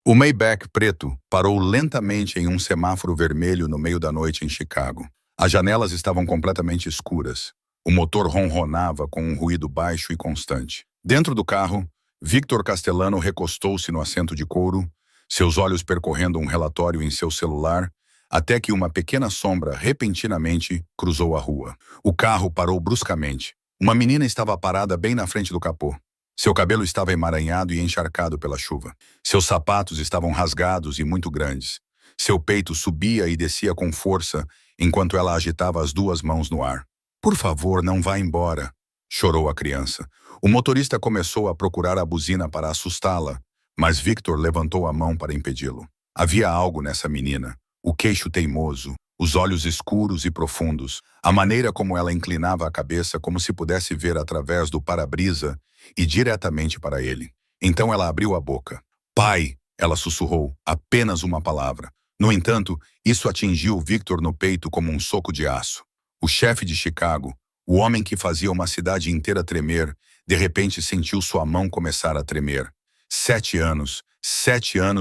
O Maybach preto parou lentamente em um semáforo vermelho no meio da noite em Chicago. As janelas estavam completamente escuras. O motor ronronava com um ruído baixo e constante. Dentro do carro, Victor Castellano recostou-se no assento de couro, seus olhos percorrendo um relatório em seu celular, até que uma pequena sombra repentinamente cruzou a rua. O carro parou bruscamente. Uma menina estava parada bem na frente do capô. Seu cabelo estava emaranhado e encharcado pela chuva. Seus sapatos estavam rasgados e muito grandes. Seu peito subia e descia com força enquanto ela agitava as duas mãos no ar. "Por favor, não vá embora", chorou a criança. O motorista começou a procurar a buzina para assustá-la, mas Victor levantou a mão para impedi-lo. Havia algo nessa menina. O queixo teimoso, os olhos escuros e profundos, a maneira como ela inclinava a cabeça como se pudesse ver através do para-brisa e diretamente para ele. Então ela abriu a boca. "Pai", ela sussurrou, apenas uma palavra. No entanto, isso atingiu Victor no peito como um soco de aço. O chefe de Chicago, o homem que fazia uma cidade inteira tremer, de repente sentiu sua mão começar a tremer. 7 anos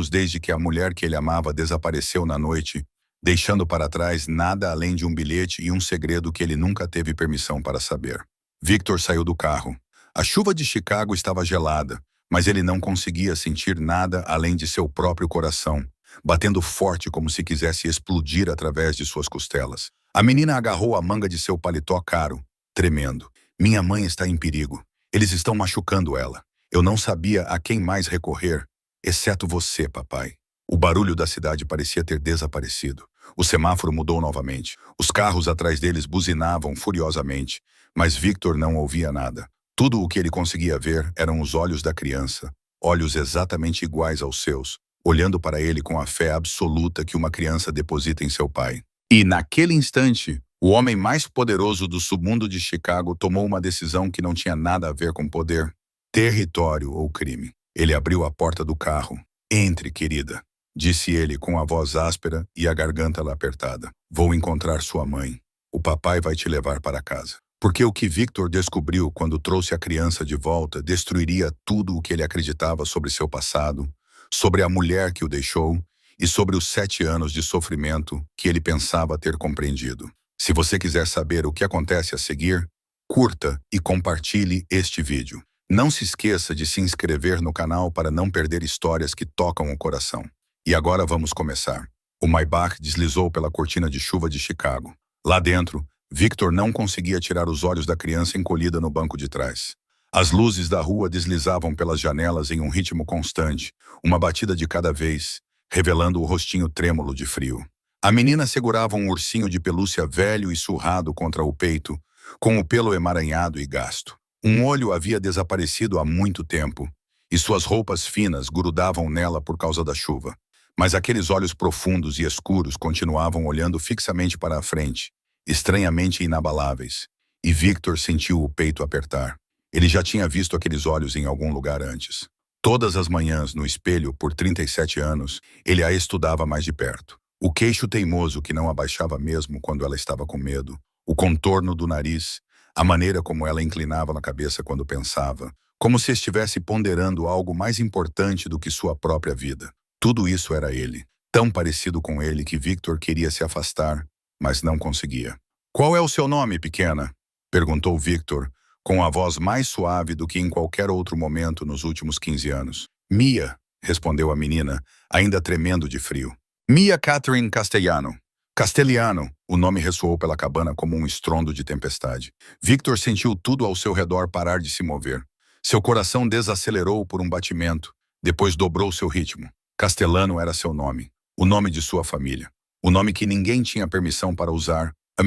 desde que a mulher que ele amava desapareceu na noite, deixando para trás nada além de um bilhete e um segredo que ele nunca teve permissão para saber. Victor saiu do carro. A chuva de Chicago estava gelada, mas ele não conseguia sentir nada além de seu próprio coração, batendo forte como se quisesse explodir através de suas costelas. A menina agarrou a manga de seu paletó caro, tremendo. "Minha mãe está em perigo. Eles estão machucando ela. Eu não sabia a quem mais recorrer, exceto você, papai." O barulho da cidade parecia ter desaparecido. O semáforo mudou novamente. Os carros atrás deles buzinavam furiosamente, mas Victor não ouvia nada. Tudo o que ele conseguia ver eram os olhos da criança, olhos exatamente iguais aos seus, olhando para ele com a fé absoluta que uma criança deposita em seu pai. E naquele instante, o homem mais poderoso do submundo de Chicago tomou uma decisão que não tinha nada a ver com poder, território ou crime. Ele abriu a porta do carro. "Entre, querida", disse ele com a voz áspera e a garganta apertada. "Vou encontrar sua mãe. O papai vai te levar para casa." Porque o que Victor descobriu quando trouxe a criança de volta destruiria tudo o que ele acreditava sobre seu passado, sobre a mulher que o deixou e sobre os 7 anos de sofrimento que ele pensava ter compreendido. Se você quiser saber o que acontece a seguir, curta e compartilhe este vídeo. Não se esqueça de se inscrever no canal para não perder histórias que tocam o coração. E agora vamos começar. O Maybach deslizou pela cortina de chuva de Chicago. Lá dentro, Victor não conseguia tirar os olhos da criança encolhida no banco de trás. As luzes da rua deslizavam pelas janelas em um ritmo constante, uma batida de cada vez, revelando o rostinho trêmulo de frio. A menina segurava um ursinho de pelúcia velho e surrado contra o peito, com o pelo emaranhado e gasto. Um olho havia desaparecido há muito tempo, e suas roupas finas grudavam nela por causa da chuva. Mas aqueles olhos profundos e escuros continuavam olhando fixamente para a frente, estranhamente inabaláveis, e Victor sentiu o peito apertar. Ele já tinha visto aqueles olhos em algum lugar antes. Todas as manhãs, no espelho, por 37 anos, ele a estudava mais de perto. O queixo teimoso que não abaixava mesmo quando ela estava com medo, o contorno do nariz, a maneira como ela inclinava na cabeça quando pensava, como se estivesse ponderando algo mais importante do que sua própria vida. Tudo isso era ele, tão parecido com ele que Victor queria se afastar, mas não conseguia. "Qual é o seu nome, pequena?", perguntou Victor, com a voz mais suave do que em qualquer outro momento nos últimos 15 anos. "Mia", respondeu a menina, ainda tremendo de frio. "Mia Catherine Castellano." Castelhano, o nome ressoou pela cabana como um estrondo de tempestade. Victor sentiu tudo ao seu redor parar de se mover. Seu coração desacelerou por um batimento, depois dobrou seu ritmo. Castellano era seu nome, o nome de sua família. O nome que ninguém tinha permissão para usar, a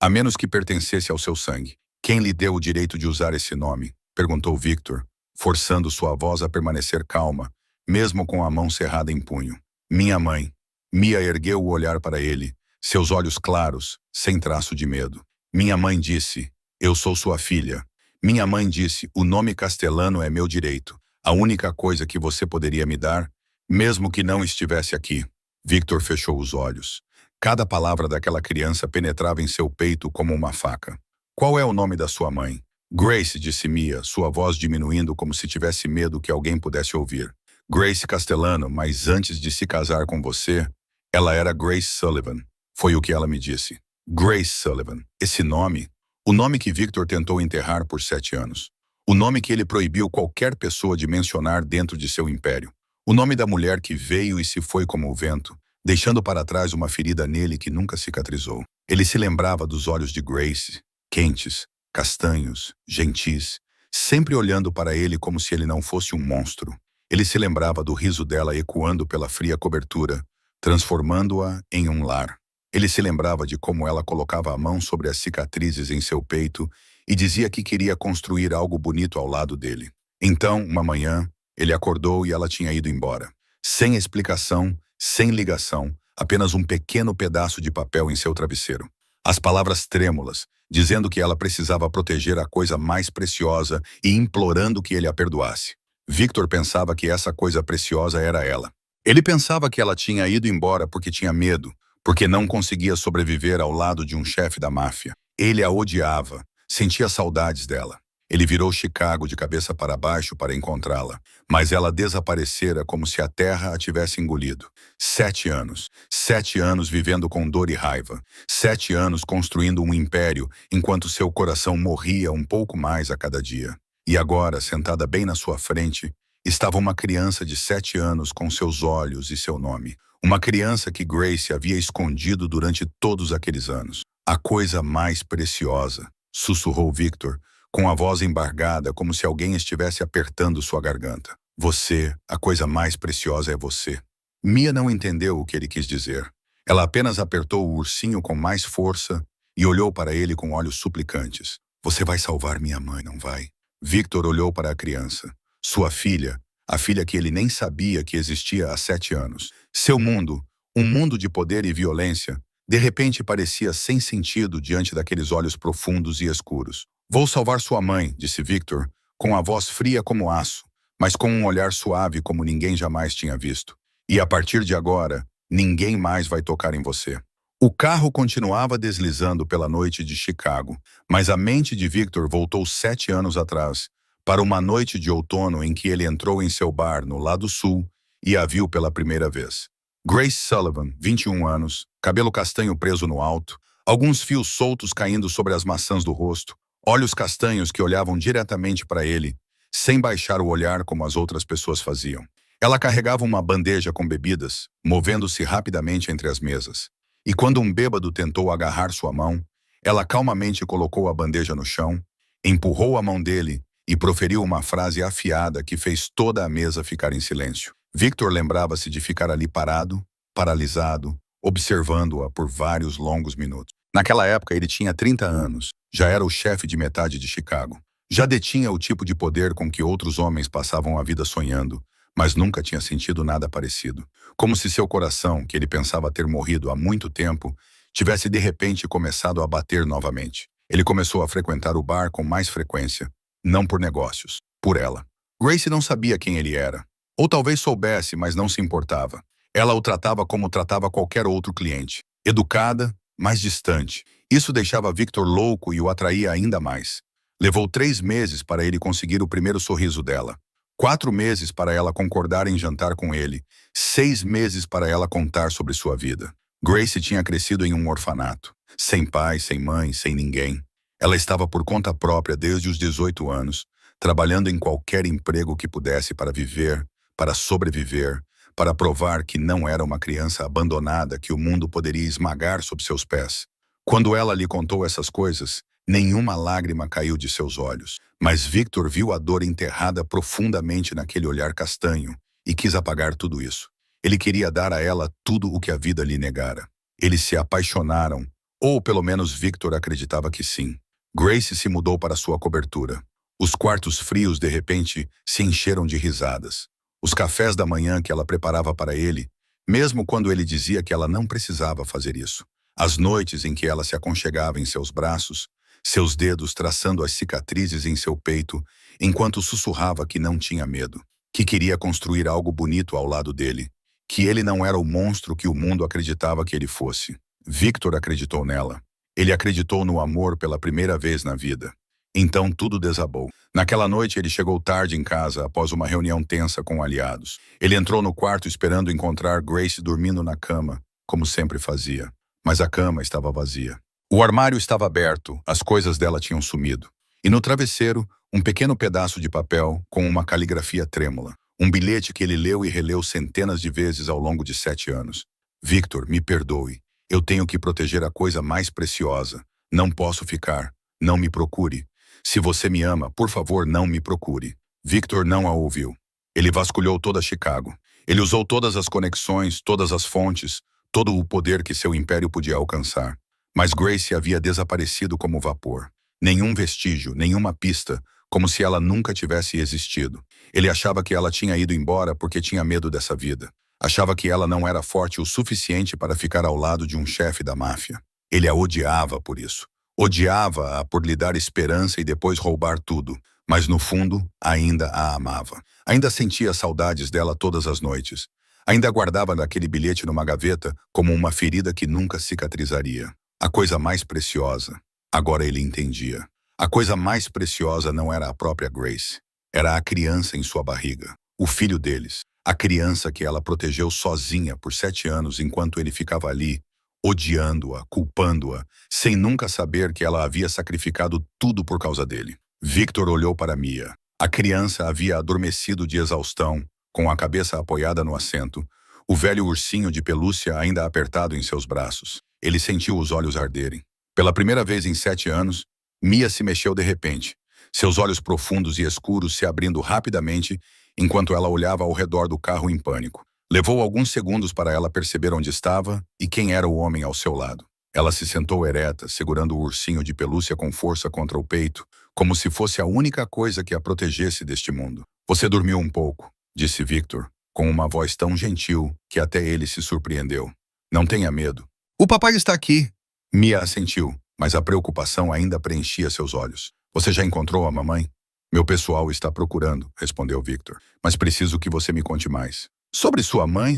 menos que pertencesse ao seu sangue. "Quem lhe deu o direito de usar esse nome?", perguntou Victor, forçando sua voz a permanecer calma, mesmo com a mão cerrada em punho. "Minha mãe." Mia ergueu o olhar para ele, seus olhos claros, sem traço de medo. "Minha mãe disse, eu sou sua filha. Minha mãe disse, o nome Castellano é meu direito, a única coisa que você poderia me dar, mesmo que não estivesse aqui." Victor fechou os olhos. Cada palavra daquela criança penetrava em seu peito como uma faca. "Qual é o nome da sua mãe?" "Grace", disse Mia, sua voz diminuindo como se tivesse medo que alguém pudesse ouvir. Grace Castellano, mas antes de se casar com você, ela era Grace Sullivan. Foi o que ela me disse. Grace Sullivan. Esse nome, o nome que Victor tentou enterrar por 7 anos. O nome que ele proibiu qualquer pessoa de mencionar dentro de seu império. O nome da mulher que veio e se foi como o vento, deixando para trás uma ferida nele que nunca cicatrizou. Ele se lembrava dos olhos de Grace, quentes, castanhos, gentis, sempre olhando para ele como se ele não fosse um monstro. Ele se lembrava do riso dela ecoando pela fria cobertura, transformando-a em um lar. Ele se lembrava de como ela colocava a mão sobre as cicatrizes em seu peito e dizia que queria construir algo bonito ao lado dele. Então, uma manhã, ele acordou e ela tinha ido embora. Sem explicação, sem ligação, apenas um pequeno pedaço de papel em seu travesseiro. As palavras trêmulas, dizendo que ela precisava proteger a coisa mais preciosa e implorando que ele a perdoasse. Victor pensava que essa coisa preciosa era ela. Ele pensava que ela tinha ido embora porque tinha medo, porque não conseguia sobreviver ao lado de um chefe da máfia. Ele a odiava, sentia saudades dela. Ele virou Chicago de cabeça para baixo para encontrá-la, mas ela desaparecera como se a terra a tivesse engolido. 7 anos. 7 anos vivendo com dor e raiva. 7 anos construindo um império, enquanto seu coração morria um pouco mais a cada dia. E agora, sentada bem na sua frente, estava uma criança de 7 anos com seus olhos e seu nome. Uma criança que Grace havia escondido durante todos aqueles anos. A coisa mais preciosa, sussurrou Victor, com a voz embargada como se alguém estivesse apertando sua garganta. Você, a coisa mais preciosa é você. Mia não entendeu o que ele quis dizer. Ela apenas apertou o ursinho com mais força e olhou para ele com olhos suplicantes. Você vai salvar minha mãe, não vai? Victor olhou para a criança. Sua filha, a filha que ele nem sabia que existia há 7 anos. Seu mundo, um mundo de poder e violência, de repente parecia sem sentido diante daqueles olhos profundos e escuros. Vou salvar sua mãe, disse Victor, com a voz fria como aço, mas com um olhar suave como ninguém jamais tinha visto. E a partir de agora, ninguém mais vai tocar em você. O carro continuava deslizando pela noite de Chicago, mas a mente de Victor voltou 7 anos atrás, para uma noite de outono em que ele entrou em seu bar no lado sul e a viu pela primeira vez. Grace Sullivan, 21 anos, cabelo castanho preso no alto, alguns fios soltos caindo sobre as maçãs do rosto, olhos castanhos que olhavam diretamente para ele, sem baixar o olhar como as outras pessoas faziam. Ela carregava uma bandeja com bebidas, movendo-se rapidamente entre as mesas. E quando um bêbado tentou agarrar sua mão, ela calmamente colocou a bandeja no chão, empurrou a mão dele e proferiu uma frase afiada que fez toda a mesa ficar em silêncio. Victor lembrava-se de ficar ali parado, paralisado, observando-a por vários longos minutos. Naquela época ele tinha 30 anos, já era o chefe de metade de Chicago. Já detinha o tipo de poder com que outros homens passavam a vida sonhando, mas nunca tinha sentido nada parecido. Como se seu coração, que ele pensava ter morrido há muito tempo, tivesse de repente começado a bater novamente. Ele começou a frequentar o bar com mais frequência, não por negócios, por ela. Grace não sabia quem ele era. Ou talvez soubesse, mas não se importava. Ela o tratava como tratava qualquer outro cliente. Educada, mas distante. Isso deixava Victor louco e o atraía ainda mais. Levou 3 meses para ele conseguir o primeiro sorriso dela. 4 meses para ela concordar em jantar com ele. 6 meses para ela contar sobre sua vida. Grace tinha crescido em um orfanato. Sem pai, sem mãe, sem ninguém. Ela estava por conta própria desde os 18 anos, trabalhando em qualquer emprego que pudesse para viver, para sobreviver, para provar que não era uma criança abandonada que o mundo poderia esmagar sob seus pés. Quando ela lhe contou essas coisas, nenhuma lágrima caiu de seus olhos, mas Victor viu a dor enterrada profundamente naquele olhar castanho e quis apagar tudo isso. Ele queria dar a ela tudo o que a vida lhe negara. Eles se apaixonaram, ou pelo menos Victor acreditava que sim. Grace se mudou para sua cobertura. Os quartos frios, de repente, se encheram de risadas. Os cafés da manhã que ela preparava para ele, mesmo quando ele dizia que ela não precisava fazer isso. As noites em que ela se aconchegava em seus braços, seus dedos traçando as cicatrizes em seu peito, enquanto sussurrava que não tinha medo, que queria construir algo bonito ao lado dele, que ele não era o monstro que o mundo acreditava que ele fosse. Victor acreditou nela. Ele acreditou no amor pela primeira vez na vida. Então tudo desabou. Naquela noite ele chegou tarde em casa após uma reunião tensa com aliados. Ele entrou no quarto esperando encontrar Grace dormindo na cama, como sempre fazia. Mas a cama estava vazia. O armário estava aberto, as coisas dela tinham sumido. E no travesseiro, um pequeno pedaço de papel com uma caligrafia trêmula. Um bilhete que ele leu e releu centenas de vezes ao longo de 7 anos. Victor, me perdoe. Eu tenho que proteger a coisa mais preciosa. Não posso ficar. Não me procure. Se você me ama, por favor, não me procure. Victor não a ouviu. Ele vasculhou toda Chicago. Ele usou todas as conexões, todas as fontes, todo o poder que seu império podia alcançar. Mas Grace havia desaparecido como vapor. Nenhum vestígio, nenhuma pista, como se ela nunca tivesse existido. Ele achava que ela tinha ido embora porque tinha medo dessa vida. Achava que ela não era forte o suficiente para ficar ao lado de um chefe da máfia. Ele a odiava por isso. Odiava-a por lhe dar esperança e depois roubar tudo, mas no fundo ainda a amava. Ainda sentia saudades dela todas as noites. Ainda guardava aquele bilhete numa gaveta como uma ferida que nunca cicatrizaria. A coisa mais preciosa. Agora ele entendia. A coisa mais preciosa não era a própria Grace. Era a criança em sua barriga. O filho deles. A criança que ela protegeu sozinha por 7 anos enquanto ele ficava ali, odiando-a, culpando-a, sem nunca saber que ela havia sacrificado tudo por causa dele. Victor olhou para Mia. A criança havia adormecido de exaustão, com a cabeça apoiada no assento, o velho ursinho de pelúcia ainda apertado em seus braços. Ele sentiu os olhos arderem. Pela primeira vez em 7 anos, Mia se mexeu de repente, seus olhos profundos e escuros se abrindo rapidamente enquanto ela olhava ao redor do carro em pânico. Levou alguns segundos para ela perceber onde estava e quem era o homem ao seu lado. Ela se sentou ereta, segurando o ursinho de pelúcia com força contra o peito, como se fosse a única coisa que a protegesse deste mundo. Você dormiu um pouco, disse Victor, com uma voz tão gentil que até ele se surpreendeu. Não tenha medo. O papai está aqui. Mia assentiu, mas a preocupação ainda preenchia seus olhos. Você já encontrou a mamãe? Meu pessoal está procurando, respondeu Victor. Mas preciso que você me conte mais. Sobre sua mãe,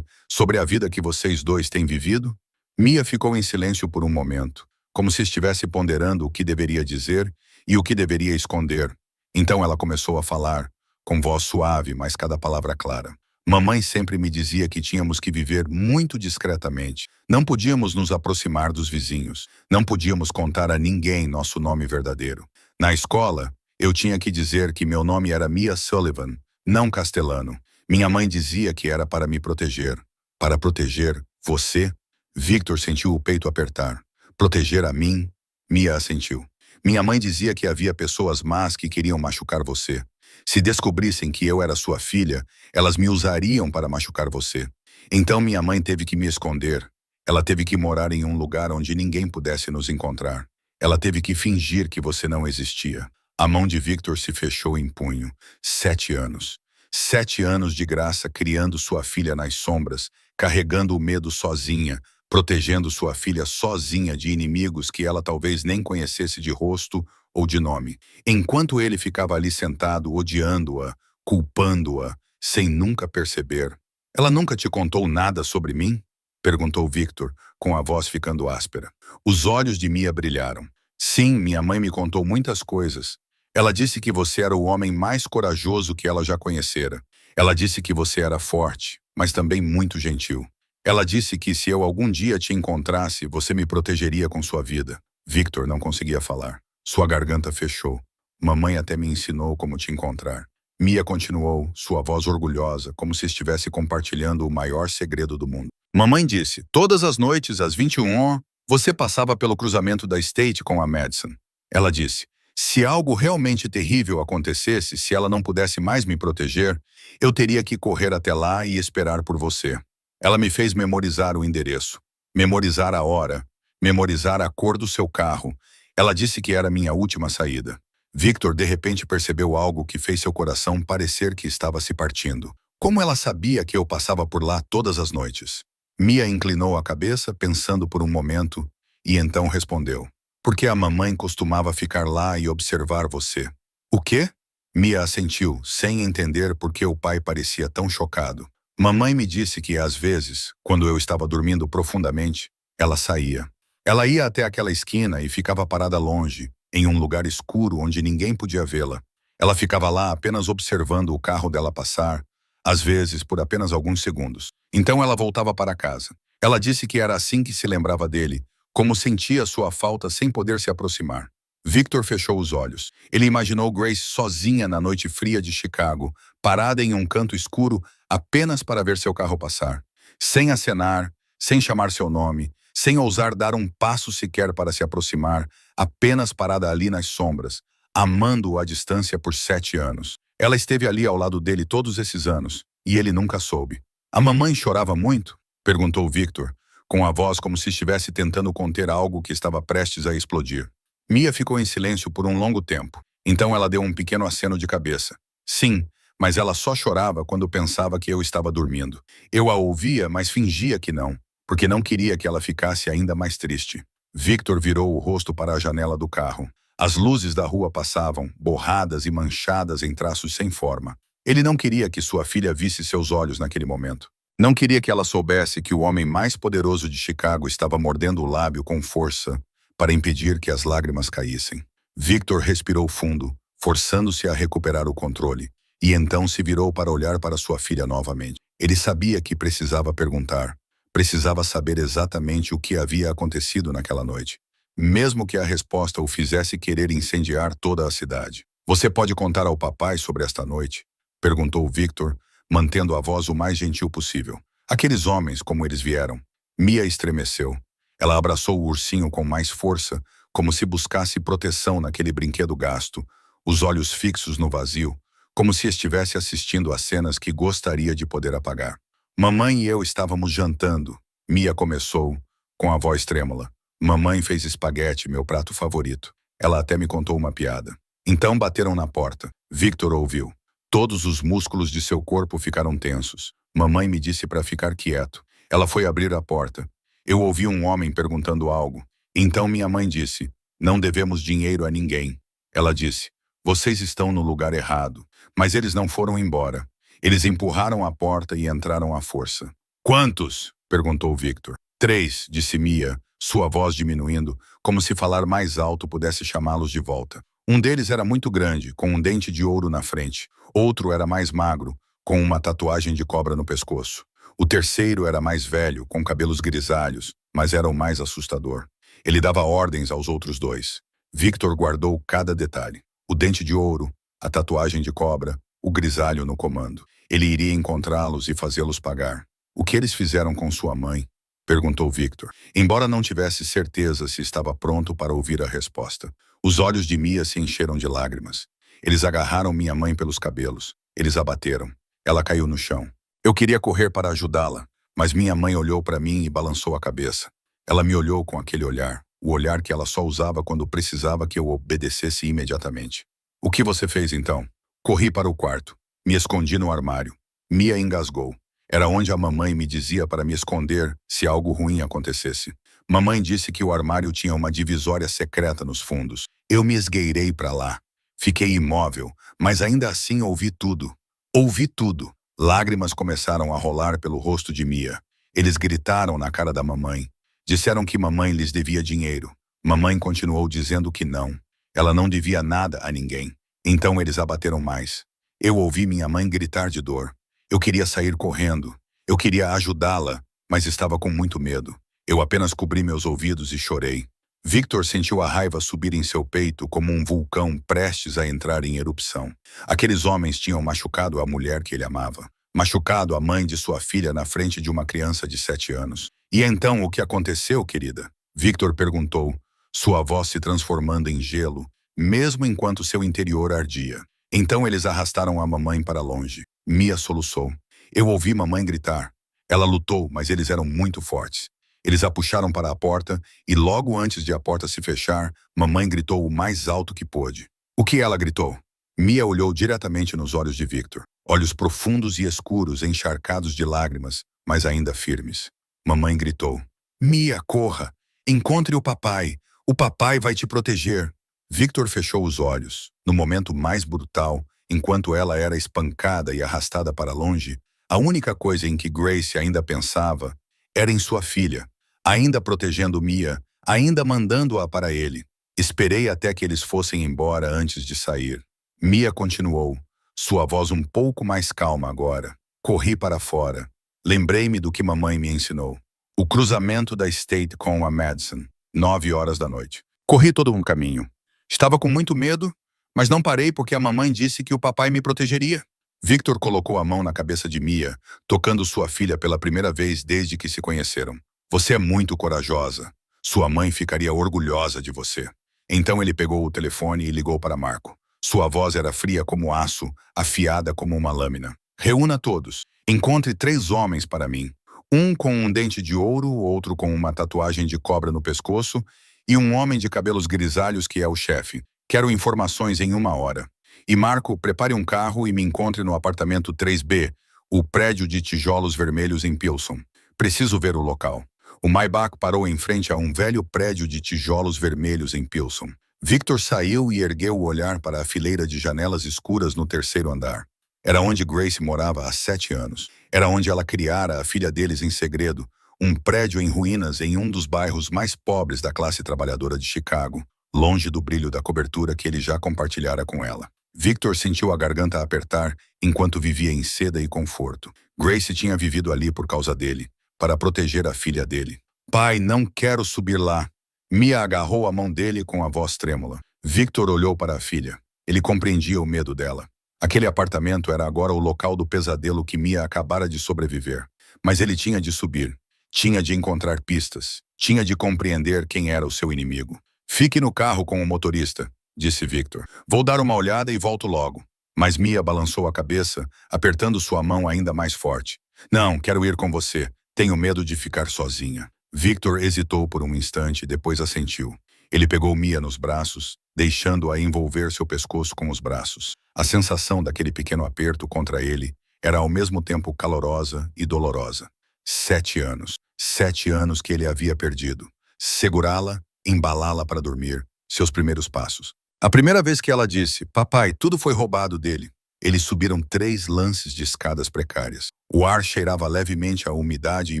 sobre a vida que vocês dois têm vivido? Mia ficou em silêncio por um momento, como se estivesse ponderando o que deveria dizer e o que deveria esconder. Então ela começou a falar, com voz suave, mas cada palavra clara. Mamãe sempre me dizia que tínhamos que viver muito discretamente. Não podíamos nos aproximar dos vizinhos. Não podíamos contar a ninguém nosso nome verdadeiro. Na escola, eu tinha que dizer que meu nome era Mia Sullivan, não Castellano. Minha mãe dizia que era para me proteger. Para proteger você? Victor sentiu o peito apertar. Proteger a mim? Mia assentiu. Minha mãe dizia que havia pessoas más que queriam machucar você. Se descobrissem que eu era sua filha, elas me usariam para machucar você. Então minha mãe teve que me esconder. Ela teve que morar em um lugar onde ninguém pudesse nos encontrar. Ela teve que fingir que você não existia. A mão de Victor se fechou em punho. 7 anos. 7 anos de graça criando sua filha nas sombras, carregando o medo sozinha, protegendo sua filha sozinha de inimigos que ela talvez nem conhecesse de rosto ou de nome. Enquanto ele ficava ali sentado, odiando-a, culpando-a, sem nunca perceber. Ela nunca te contou nada sobre mim? Perguntou Victor, com a voz ficando áspera. Os olhos de Mia brilharam. Sim, minha mãe me contou muitas coisas. Ela disse que você era o homem mais corajoso que ela já conhecera. Ela disse que você era forte, mas também muito gentil. Ela disse que se eu algum dia te encontrasse, você me protegeria com sua vida. Victor não conseguia falar. Sua garganta fechou. Mamãe até me ensinou como te encontrar. Mia continuou, sua voz orgulhosa, como se estivesse compartilhando o maior segredo do mundo. Mamãe disse, todas as noites, às 21h, você passava pelo cruzamento da State com a Madison. Ela disse, se algo realmente terrível acontecesse, se ela não pudesse mais me proteger, eu teria que correr até lá e esperar por você. Ela me fez memorizar o endereço, memorizar a hora, memorizar a cor do seu carro. Ela disse que era minha última saída. Victor de repente percebeu algo que fez seu coração parecer que estava se partindo. Como ela sabia que eu passava por lá todas as noites? Mia inclinou a cabeça, pensando por um momento, e então respondeu. Porque a mamãe costumava ficar lá e observar você. O quê? Mia assentiu, sem entender por que o pai parecia tão chocado. Mamãe me disse que, às vezes, quando eu estava dormindo profundamente, ela saía. Ela ia até aquela esquina e ficava parada longe, em um lugar escuro onde ninguém podia vê-la. Ela ficava lá apenas observando o carro dela passar, às vezes por apenas alguns segundos. Então ela voltava para casa. Ela disse que era assim que se lembrava dele, como sentia sua falta sem poder se aproximar. Victor fechou os olhos. Ele imaginou Grace sozinha na noite fria de Chicago, parada em um canto escuro apenas para ver seu carro passar. Sem acenar, sem chamar seu nome, sem ousar dar um passo sequer para se aproximar, apenas parada ali nas sombras, amando-o à distância por 7 anos. Ela esteve ali ao lado dele todos esses anos, e ele nunca soube. A mamãe chorava muito? Perguntou Victor, com a voz como se estivesse tentando conter algo que estava prestes a explodir. Mia ficou em silêncio por um longo tempo. Então ela deu um pequeno aceno de cabeça. Sim, mas ela só chorava quando pensava que eu estava dormindo. Eu a ouvia, mas fingia que não, porque não queria que ela ficasse ainda mais triste. Victor virou o rosto para a janela do carro. As luzes da rua passavam, borradas e manchadas em traços sem forma. Ele não queria que sua filha visse seus olhos naquele momento. Não queria que ela soubesse que o homem mais poderoso de Chicago estava mordendo o lábio com força para impedir que as lágrimas caíssem. Victor respirou fundo, forçando-se a recuperar o controle, e então se virou para olhar para sua filha novamente. Ele sabia que precisava perguntar, precisava saber exatamente o que havia acontecido naquela noite, mesmo que a resposta o fizesse querer incendiar toda a cidade. Você pode contar ao papai sobre esta noite? Perguntou Victor, mantendo a voz o mais gentil possível. Aqueles homens, como eles vieram. Mia estremeceu. Ela abraçou o ursinho com mais força, como se buscasse proteção naquele brinquedo gasto, os olhos fixos no vazio, como se estivesse assistindo a cenas que gostaria de poder apagar. Mamãe e eu estávamos jantando. Mia começou, com a voz trêmula. Mamãe fez espaguete, meu prato favorito. Ela até me contou uma piada. Então bateram na porta. Victor ouviu. Todos os músculos de seu corpo ficaram tensos. Mamãe me disse para ficar quieto. Ela foi abrir a porta. Eu ouvi um homem perguntando algo. Então minha mãe disse, não devemos dinheiro a ninguém. Ela disse, vocês estão no lugar errado. Mas eles não foram embora. Eles empurraram a porta e entraram à força. Quantos? Perguntou Victor. 3, disse Mia, sua voz diminuindo, como se falar mais alto pudesse chamá-los de volta. Um deles era muito grande, com um dente de ouro na frente. Outro era mais magro, com uma tatuagem de cobra no pescoço. O terceiro era mais velho, com cabelos grisalhos, mas era o mais assustador. Ele dava ordens aos outros 2. Victor guardou cada detalhe. O dente de ouro, a tatuagem de cobra, o grisalho no comando. Ele iria encontrá-los e fazê-los pagar. O que eles fizeram com sua mãe? Perguntou Victor, embora não tivesse certeza se estava pronto para ouvir a resposta. Os olhos de Mia se encheram de lágrimas. Eles agarraram minha mãe pelos cabelos. Eles a bateram. Ela caiu no chão. Eu queria correr para ajudá-la, mas minha mãe olhou para mim e balançou a cabeça. Ela me olhou com aquele olhar, o olhar que ela só usava quando precisava que eu obedecesse imediatamente. O que você fez então? Corri para o quarto. Me escondi no armário. Mia engasgou. Era onde a mamãe me dizia para me esconder se algo ruim acontecesse. Mamãe disse que o armário tinha uma divisória secreta nos fundos. Eu me esgueirei para lá. Fiquei imóvel, mas ainda assim ouvi tudo. Ouvi tudo. Lágrimas começaram a rolar pelo rosto de Mia. Eles gritaram na cara da mamãe. Disseram que mamãe lhes devia dinheiro. Mamãe continuou dizendo que não. Ela não devia nada a ninguém. Então eles a bateram mais. Eu ouvi minha mãe gritar de dor. Eu queria sair correndo. Eu queria ajudá-la, mas estava com muito medo. Eu apenas cobri meus ouvidos e chorei. Victor sentiu a raiva subir em seu peito como um vulcão prestes a entrar em erupção. Aqueles homens tinham machucado a mulher que ele amava. Machucado a mãe de sua filha na frente de uma criança de 7 anos. E então o que aconteceu, querida? Victor perguntou, sua voz se transformando em gelo, mesmo enquanto seu interior ardia. Então eles arrastaram a mamãe para longe. Mia soluçou. Eu ouvi mamãe gritar. Ela lutou, mas eles eram muito fortes. Eles a puxaram para a porta e logo antes de a porta se fechar, mamãe gritou o mais alto que pôde. O que ela gritou? Mia olhou diretamente nos olhos de Victor. Olhos profundos e escuros, encharcados de lágrimas, mas ainda firmes. Mamãe gritou. Mia, corra! Encontre o papai! O papai vai te proteger! Victor fechou os olhos. No momento mais brutal, enquanto ela era espancada e arrastada para longe, a única coisa em que Grace ainda pensava era em sua filha, ainda protegendo Mia, ainda mandando-a para ele. Esperei até que eles fossem embora antes de sair. Mia continuou, sua voz um pouco mais calma agora. Corri para fora. Lembrei-me do que mamãe me ensinou. O cruzamento da State com a Madison, 9 horas da noite. Corri todo um caminho. Estava com muito medo, mas não parei porque a mamãe disse que o papai me protegeria. Victor colocou a mão na cabeça de Mia, tocando sua filha pela primeira vez desde que se conheceram. Você é muito corajosa. Sua mãe ficaria orgulhosa de você. Então ele pegou o telefone e ligou para Marco. Sua voz era fria como aço, afiada como uma lâmina. Reúna todos. Encontre 3 homens para mim. Um com um dente de ouro, outro com uma tatuagem de cobra no pescoço e um homem de cabelos grisalhos que é o chefe. Quero informações em 1 hora. E Marco, prepare um carro e me encontre no apartamento 3B, o prédio de tijolos vermelhos em Pilsen. Preciso ver o local. O Maybach parou em frente a um velho prédio de tijolos vermelhos em Pilsen. Victor saiu e ergueu o olhar para a fileira de janelas escuras no 3º andar. Era onde Grace morava há 7 anos. Era onde ela criara a filha deles em segredo, um prédio em ruínas em um dos bairros mais pobres da classe trabalhadora de Chicago, longe do brilho da cobertura que ele já compartilhara com ela. Victor sentiu a garganta apertar enquanto vivia em seda e conforto. Grace tinha vivido ali por causa dele, para proteger a filha dele. Pai, não quero subir lá. Mia agarrou a mão dele com a voz trêmula. Victor olhou para a filha. Ele compreendia o medo dela. Aquele apartamento era agora o local do pesadelo que Mia acabara de sobreviver. Mas ele tinha de subir. Tinha de encontrar pistas. Tinha de compreender quem era o seu inimigo. Fique no carro com o motorista, disse Victor. Vou dar uma olhada e volto logo. Mas Mia balançou a cabeça, apertando sua mão ainda mais forte. Não, quero ir com você. Tenho medo de ficar sozinha. Victor hesitou por um instante, depois assentiu. Ele pegou Mia nos braços, deixando-a envolver seu pescoço com os braços. A sensação daquele pequeno aperto contra ele era ao mesmo tempo calorosa e dolorosa. 7 anos. 7 anos que ele havia perdido. Segurá-la, embalá-la para dormir, seus primeiros passos. A primeira vez que ela disse, papai, tudo foi roubado dele. Eles subiram 3 lances de escadas precárias. O ar cheirava levemente a umidade e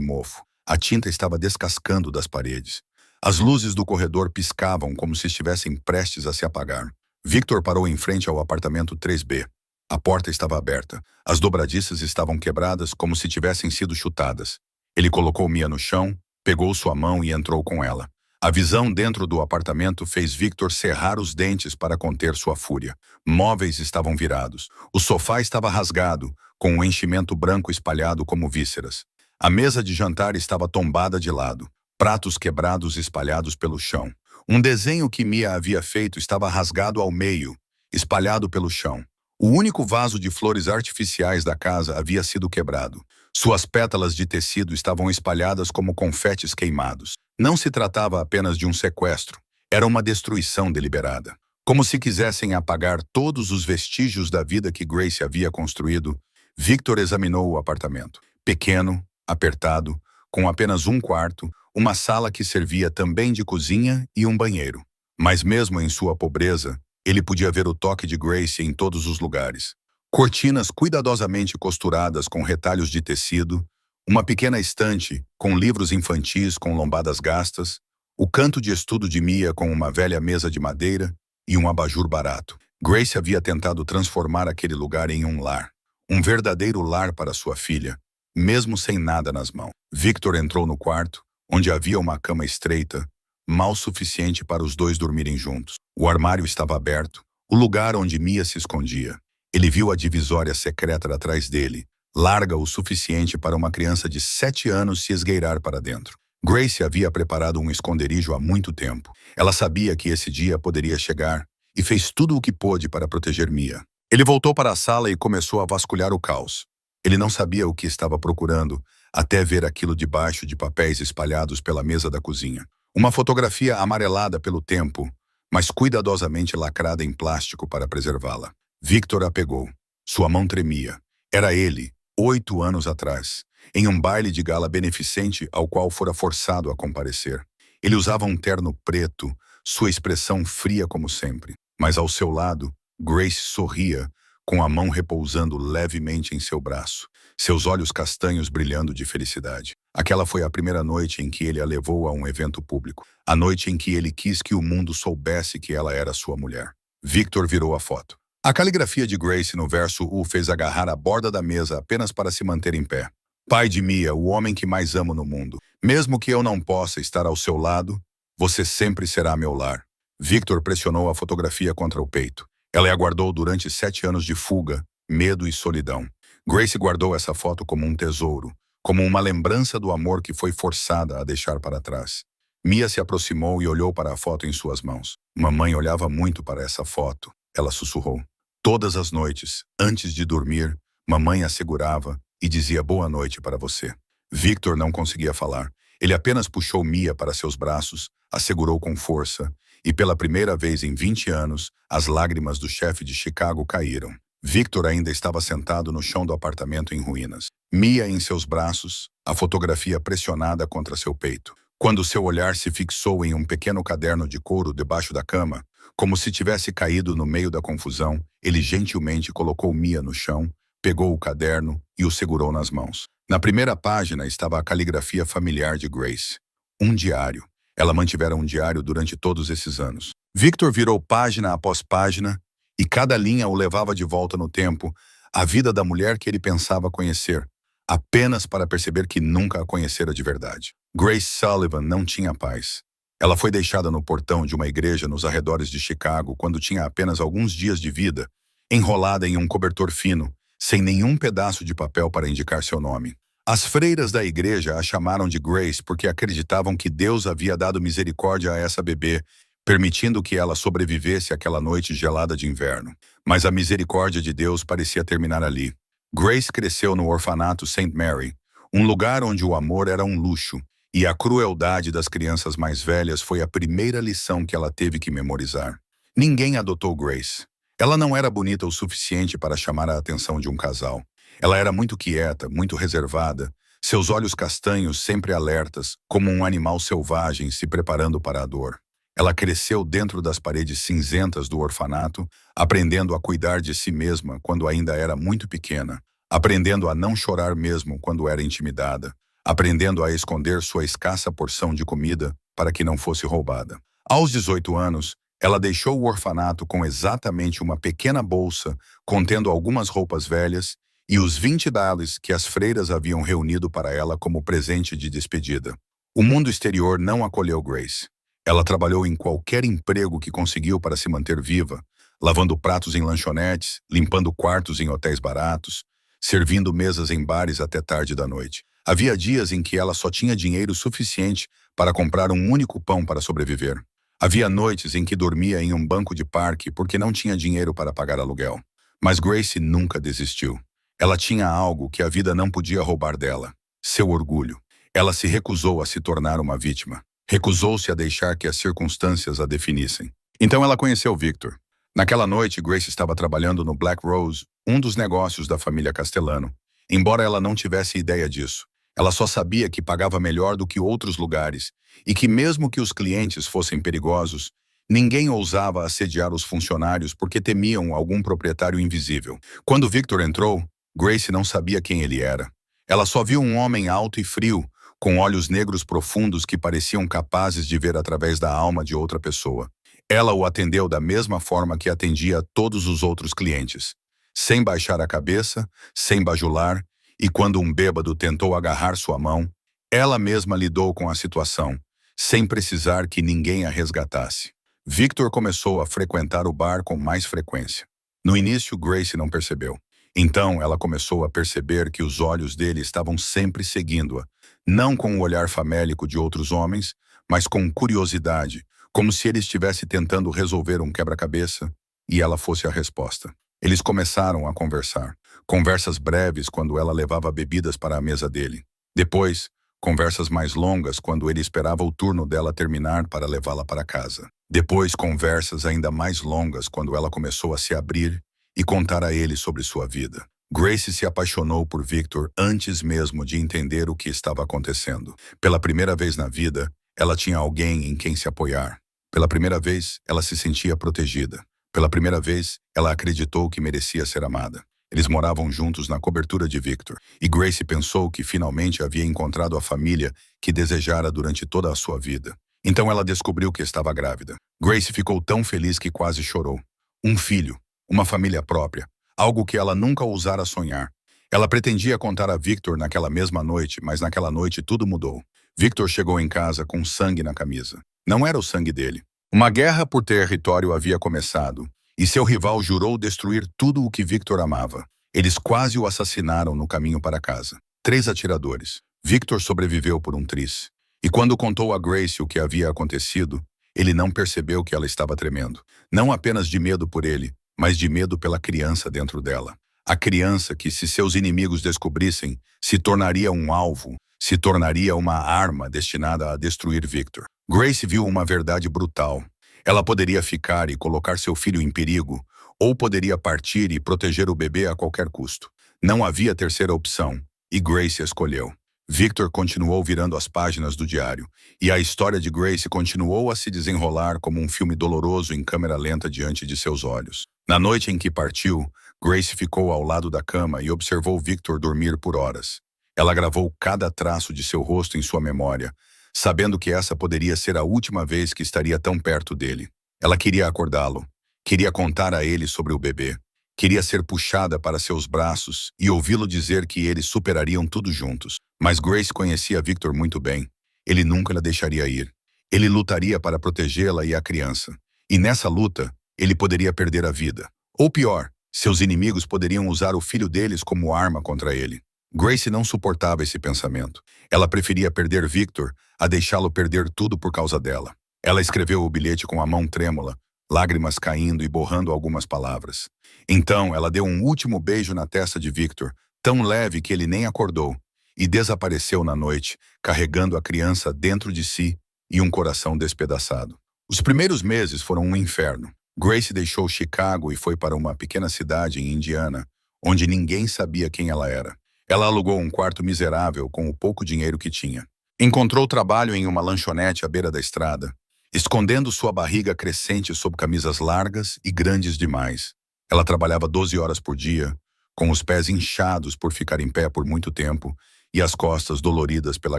mofo. A tinta estava descascando das paredes. As luzes do corredor piscavam como se estivessem prestes a se apagar. Victor parou em frente ao apartamento 3B. A porta estava aberta. As dobradiças estavam quebradas como se tivessem sido chutadas. Ele colocou Mia no chão, pegou sua mão e entrou com ela. A visão dentro do apartamento fez Victor cerrar os dentes para conter sua fúria. Móveis estavam virados. O sofá estava rasgado, com um enchimento branco espalhado como vísceras. A mesa de jantar estava tombada de lado. Pratos quebrados espalhados pelo chão. Um desenho que Mia havia feito estava rasgado ao meio, espalhado pelo chão. O único vaso de flores artificiais da casa havia sido quebrado. Suas pétalas de tecido estavam espalhadas como confetes queimados. Não se tratava apenas de um sequestro. Era uma destruição deliberada. Como se quisessem apagar todos os vestígios da vida que Grace havia construído, Victor examinou o apartamento. Pequeno, apertado, com apenas um quarto, uma sala que servia também de cozinha e um banheiro. Mas mesmo em sua pobreza, ele podia ver o toque de Grace em todos os lugares. Cortinas cuidadosamente costuradas com retalhos de tecido, uma pequena estante com livros infantis com lombadas gastas, o canto de estudo de Mia com uma velha mesa de madeira e um abajur barato. Grace havia tentado transformar aquele lugar em um lar. Um verdadeiro lar para sua filha, mesmo sem nada nas mãos. Victor entrou no quarto, onde havia uma cama estreita, mal suficiente para os 2 dormirem juntos. O armário estava aberto, o lugar onde Mia se escondia. Ele viu a divisória secreta atrás dele, larga o suficiente para uma criança de 7 anos se esgueirar para dentro. Grace havia preparado um esconderijo há muito tempo. Ela sabia que esse dia poderia chegar e fez tudo o que pôde para proteger Mia. Ele voltou para a sala e começou a vasculhar o caos. Ele não sabia o que estava procurando, até ver aquilo debaixo de papéis espalhados pela mesa da cozinha. Uma fotografia amarelada pelo tempo, mas cuidadosamente lacrada em plástico para preservá-la. Victor a pegou. Sua mão tremia. Era ele, 8 anos atrás, em um baile de gala beneficente ao qual fora forçado a comparecer. Ele usava um terno preto, sua expressão fria como sempre. Mas ao seu lado, Grace sorria, com a mão repousando levemente em seu braço. seus olhos castanhos brilhando de felicidade. Aquela foi a primeira noite em que ele a levou a um evento público. A noite em que ele quis que o mundo soubesse que ela era sua mulher. Victor virou a foto. A caligrafia de Grace no verso o fez agarrar a borda da mesa apenas para se manter em pé. Pai de Mia, o homem que mais amo no mundo. Mesmo que eu não possa estar ao seu lado, você sempre será meu lar. Victor pressionou a fotografia contra o peito. Ela a aguardou durante 7 anos de fuga, medo e solidão. Grace guardou essa foto como um tesouro, como uma lembrança do amor que foi forçada a deixar para trás. Mia se aproximou e olhou para a foto em suas mãos. Mamãe olhava muito para essa foto. Ela sussurrou. Todas as noites, antes de dormir, mamãe a segurava e dizia boa noite para você. Victor não conseguia falar. Ele apenas puxou Mia para seus braços, a segurou com força, e pela primeira vez em 20 anos, as lágrimas do chefe de Chicago caíram. Victor ainda estava sentado no chão do apartamento em ruínas. Mia em seus braços, a fotografia pressionada contra seu peito. Quando seu olhar se fixou em um pequeno caderno de couro debaixo da cama, como se tivesse caído no meio da confusão, ele gentilmente colocou Mia no chão, pegou o caderno e o segurou nas mãos. Na primeira página estava a caligrafia familiar de Grace. Um diário. Ela mantivera um diário durante todos esses anos. Victor virou página após página e cada linha o levava de volta no tempo, à vida da mulher que ele pensava conhecer, apenas para perceber que nunca a conhecera de verdade. Grace Sullivan não tinha paz. Ela foi deixada no portão de uma igreja nos arredores de Chicago quando tinha apenas alguns dias de vida, enrolada em um cobertor fino, sem nenhum pedaço de papel para indicar seu nome. As freiras da igreja a chamaram de Grace porque acreditavam que Deus havia dado misericórdia a essa bebê, permitindo que ela sobrevivesse àquela noite gelada de inverno. Mas a misericórdia de Deus parecia terminar ali. Grace cresceu no orfanato St. Mary, um lugar onde o amor era um luxo, e a crueldade das crianças mais velhas foi a primeira lição que ela teve que memorizar. Ninguém adotou Grace. Ela não era bonita o suficiente para chamar a atenção de um casal. Ela era muito quieta, muito reservada, seus olhos castanhos sempre alertas, como um animal selvagem se preparando para a dor. Ela cresceu dentro das paredes cinzentas do orfanato, aprendendo a cuidar de si mesma quando ainda era muito pequena, aprendendo a não chorar mesmo quando era intimidada, aprendendo a esconder sua escassa porção de comida para que não fosse roubada. Aos 18 anos, ela deixou o orfanato com exatamente uma pequena bolsa contendo algumas roupas velhas e os $20 que as freiras haviam reunido para ela como presente de despedida. O mundo exterior não acolheu Grace. Ela trabalhou em qualquer emprego que conseguiu para se manter viva, lavando pratos em lanchonetes, limpando quartos em hotéis baratos, servindo mesas em bares até tarde da noite. Havia dias em que ela só tinha dinheiro suficiente para comprar um único pão para sobreviver. Havia noites em que dormia em um banco de parque porque não tinha dinheiro para pagar aluguel. Mas Grace nunca desistiu. Ela tinha algo que a vida não podia roubar dela: seu orgulho. Ela se recusou a se tornar uma vítima. Recusou-se a deixar que as circunstâncias a definissem. Então ela conheceu Victor. Naquela noite, Grace estava trabalhando no Black Rose, um dos negócios da família Castellano. Embora ela não tivesse ideia disso, ela só sabia que pagava melhor do que outros lugares e que mesmo que os clientes fossem perigosos, ninguém ousava assediar os funcionários porque temiam algum proprietário invisível. Quando Victor entrou, Grace não sabia quem ele era. Ela só viu um homem alto e frio, com olhos negros profundos que pareciam capazes de ver através da alma de outra pessoa. Ela o atendeu da mesma forma que atendia a todos os outros clientes, sem baixar a cabeça, sem bajular, e quando um bêbado tentou agarrar sua mão, ela mesma lidou com a situação, sem precisar que ninguém a resgatasse. Victor começou a frequentar o bar com mais frequência. No início, Grace não percebeu. Então, ela começou a perceber que os olhos dele estavam sempre seguindo-a, não com o olhar famélico de outros homens, mas com curiosidade, como se ele estivesse tentando resolver um quebra-cabeça e ela fosse a resposta. Eles começaram a conversar. Conversas breves quando ela levava bebidas para a mesa dele. Depois, conversas mais longas quando ele esperava o turno dela terminar para levá-la para casa. Depois, conversas ainda mais longas quando ela começou a se abrir e contar a ele sobre sua vida. Grace se apaixonou por Victor antes mesmo de entender o que estava acontecendo. Pela primeira vez na vida, ela tinha alguém em quem se apoiar. Pela primeira vez, ela se sentia protegida. Pela primeira vez, ela acreditou que merecia ser amada. Eles moravam juntos na cobertura de Victor, e Grace pensou que finalmente havia encontrado a família que desejara durante toda a sua vida. Então ela descobriu que estava grávida. Grace ficou tão feliz que quase chorou. Um filho, uma família própria, algo que ela nunca ousara sonhar. Ela pretendia contar a Victor naquela mesma noite, mas naquela noite tudo mudou. Victor chegou em casa com sangue na camisa. Não era o sangue dele. Uma guerra por território havia começado, e seu rival jurou destruir tudo o que Victor amava. Eles quase o assassinaram no caminho para casa. 3 atiradores. Victor sobreviveu por um triz. E quando contou a Grace o que havia acontecido, ele não percebeu que ela estava tremendo. Não apenas de medo por ele, mas de medo pela criança dentro dela. A criança que, se seus inimigos descobrissem, se tornaria um alvo, se tornaria uma arma destinada a destruir Victor. Grace viu uma verdade brutal. Ela poderia ficar e colocar seu filho em perigo, ou poderia partir e proteger o bebê a qualquer custo. Não havia terceira opção, e Grace escolheu. Victor continuou virando as páginas do diário, e a história de Grace continuou a se desenrolar como um filme doloroso em câmera lenta diante de seus olhos. Na noite em que partiu, Grace ficou ao lado da cama e observou Victor dormir por horas. Ela gravou cada traço de seu rosto em sua memória, sabendo que essa poderia ser a última vez que estaria tão perto dele. Ela queria acordá-lo, queria contar a ele sobre o bebê, queria ser puxada para seus braços e ouvi-lo dizer que eles superariam tudo juntos. Mas Grace conhecia Victor muito bem. Ele nunca a deixaria ir. Ele lutaria para protegê-la e a criança. E nessa luta, ele poderia perder a vida. Ou pior, seus inimigos poderiam usar o filho deles como arma contra ele. Grace não suportava esse pensamento. Ela preferia perder Victor a deixá-lo perder tudo por causa dela. Ela escreveu o bilhete com a mão trêmula, lágrimas caindo e borrando algumas palavras. Então, ela deu um último beijo na testa de Victor, tão leve que ele nem acordou, e desapareceu na noite, carregando a criança dentro de si e um coração despedaçado. Os primeiros meses foram um inferno. Grace deixou Chicago e foi para uma pequena cidade em Indiana, onde ninguém sabia quem ela era. Ela alugou um quarto miserável com o pouco dinheiro que tinha. Encontrou trabalho em uma lanchonete à beira da estrada, escondendo sua barriga crescente sob camisas largas e grandes demais. Ela trabalhava 12 horas por dia, com os pés inchados por ficar em pé por muito tempo e as costas doloridas pela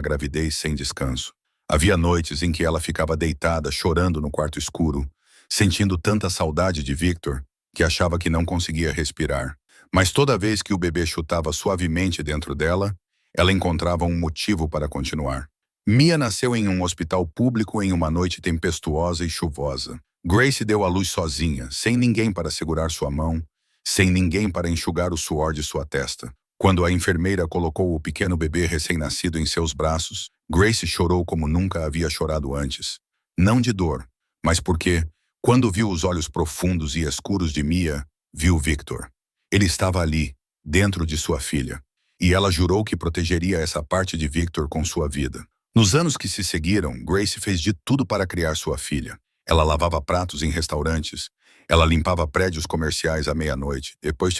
gravidez sem descanso. Havia noites em que ela ficava deitada chorando no quarto escuro, sentindo tanta saudade de Victor que achava que não conseguia respirar. Mas toda vez que o bebê chutava suavemente dentro dela, ela encontrava um motivo para continuar. Mia nasceu em um hospital público em uma noite tempestuosa e chuvosa. Grace deu à luz sozinha, sem ninguém para segurar sua mão, sem ninguém para enxugar o suor de sua testa. Quando a enfermeira colocou o pequeno bebê recém-nascido em seus braços, Grace chorou como nunca havia chorado antes. Não de dor, mas porque, quando viu os olhos profundos e escuros de Mia, viu Victor. Ele estava ali, dentro de sua filha, e ela jurou que protegeria essa parte de Victor com sua vida. Nos anos que se seguiram, Grace fez de tudo para criar sua filha. Ela lavava pratos em restaurantes, ela limpava prédios comerciais à meia-noite, depois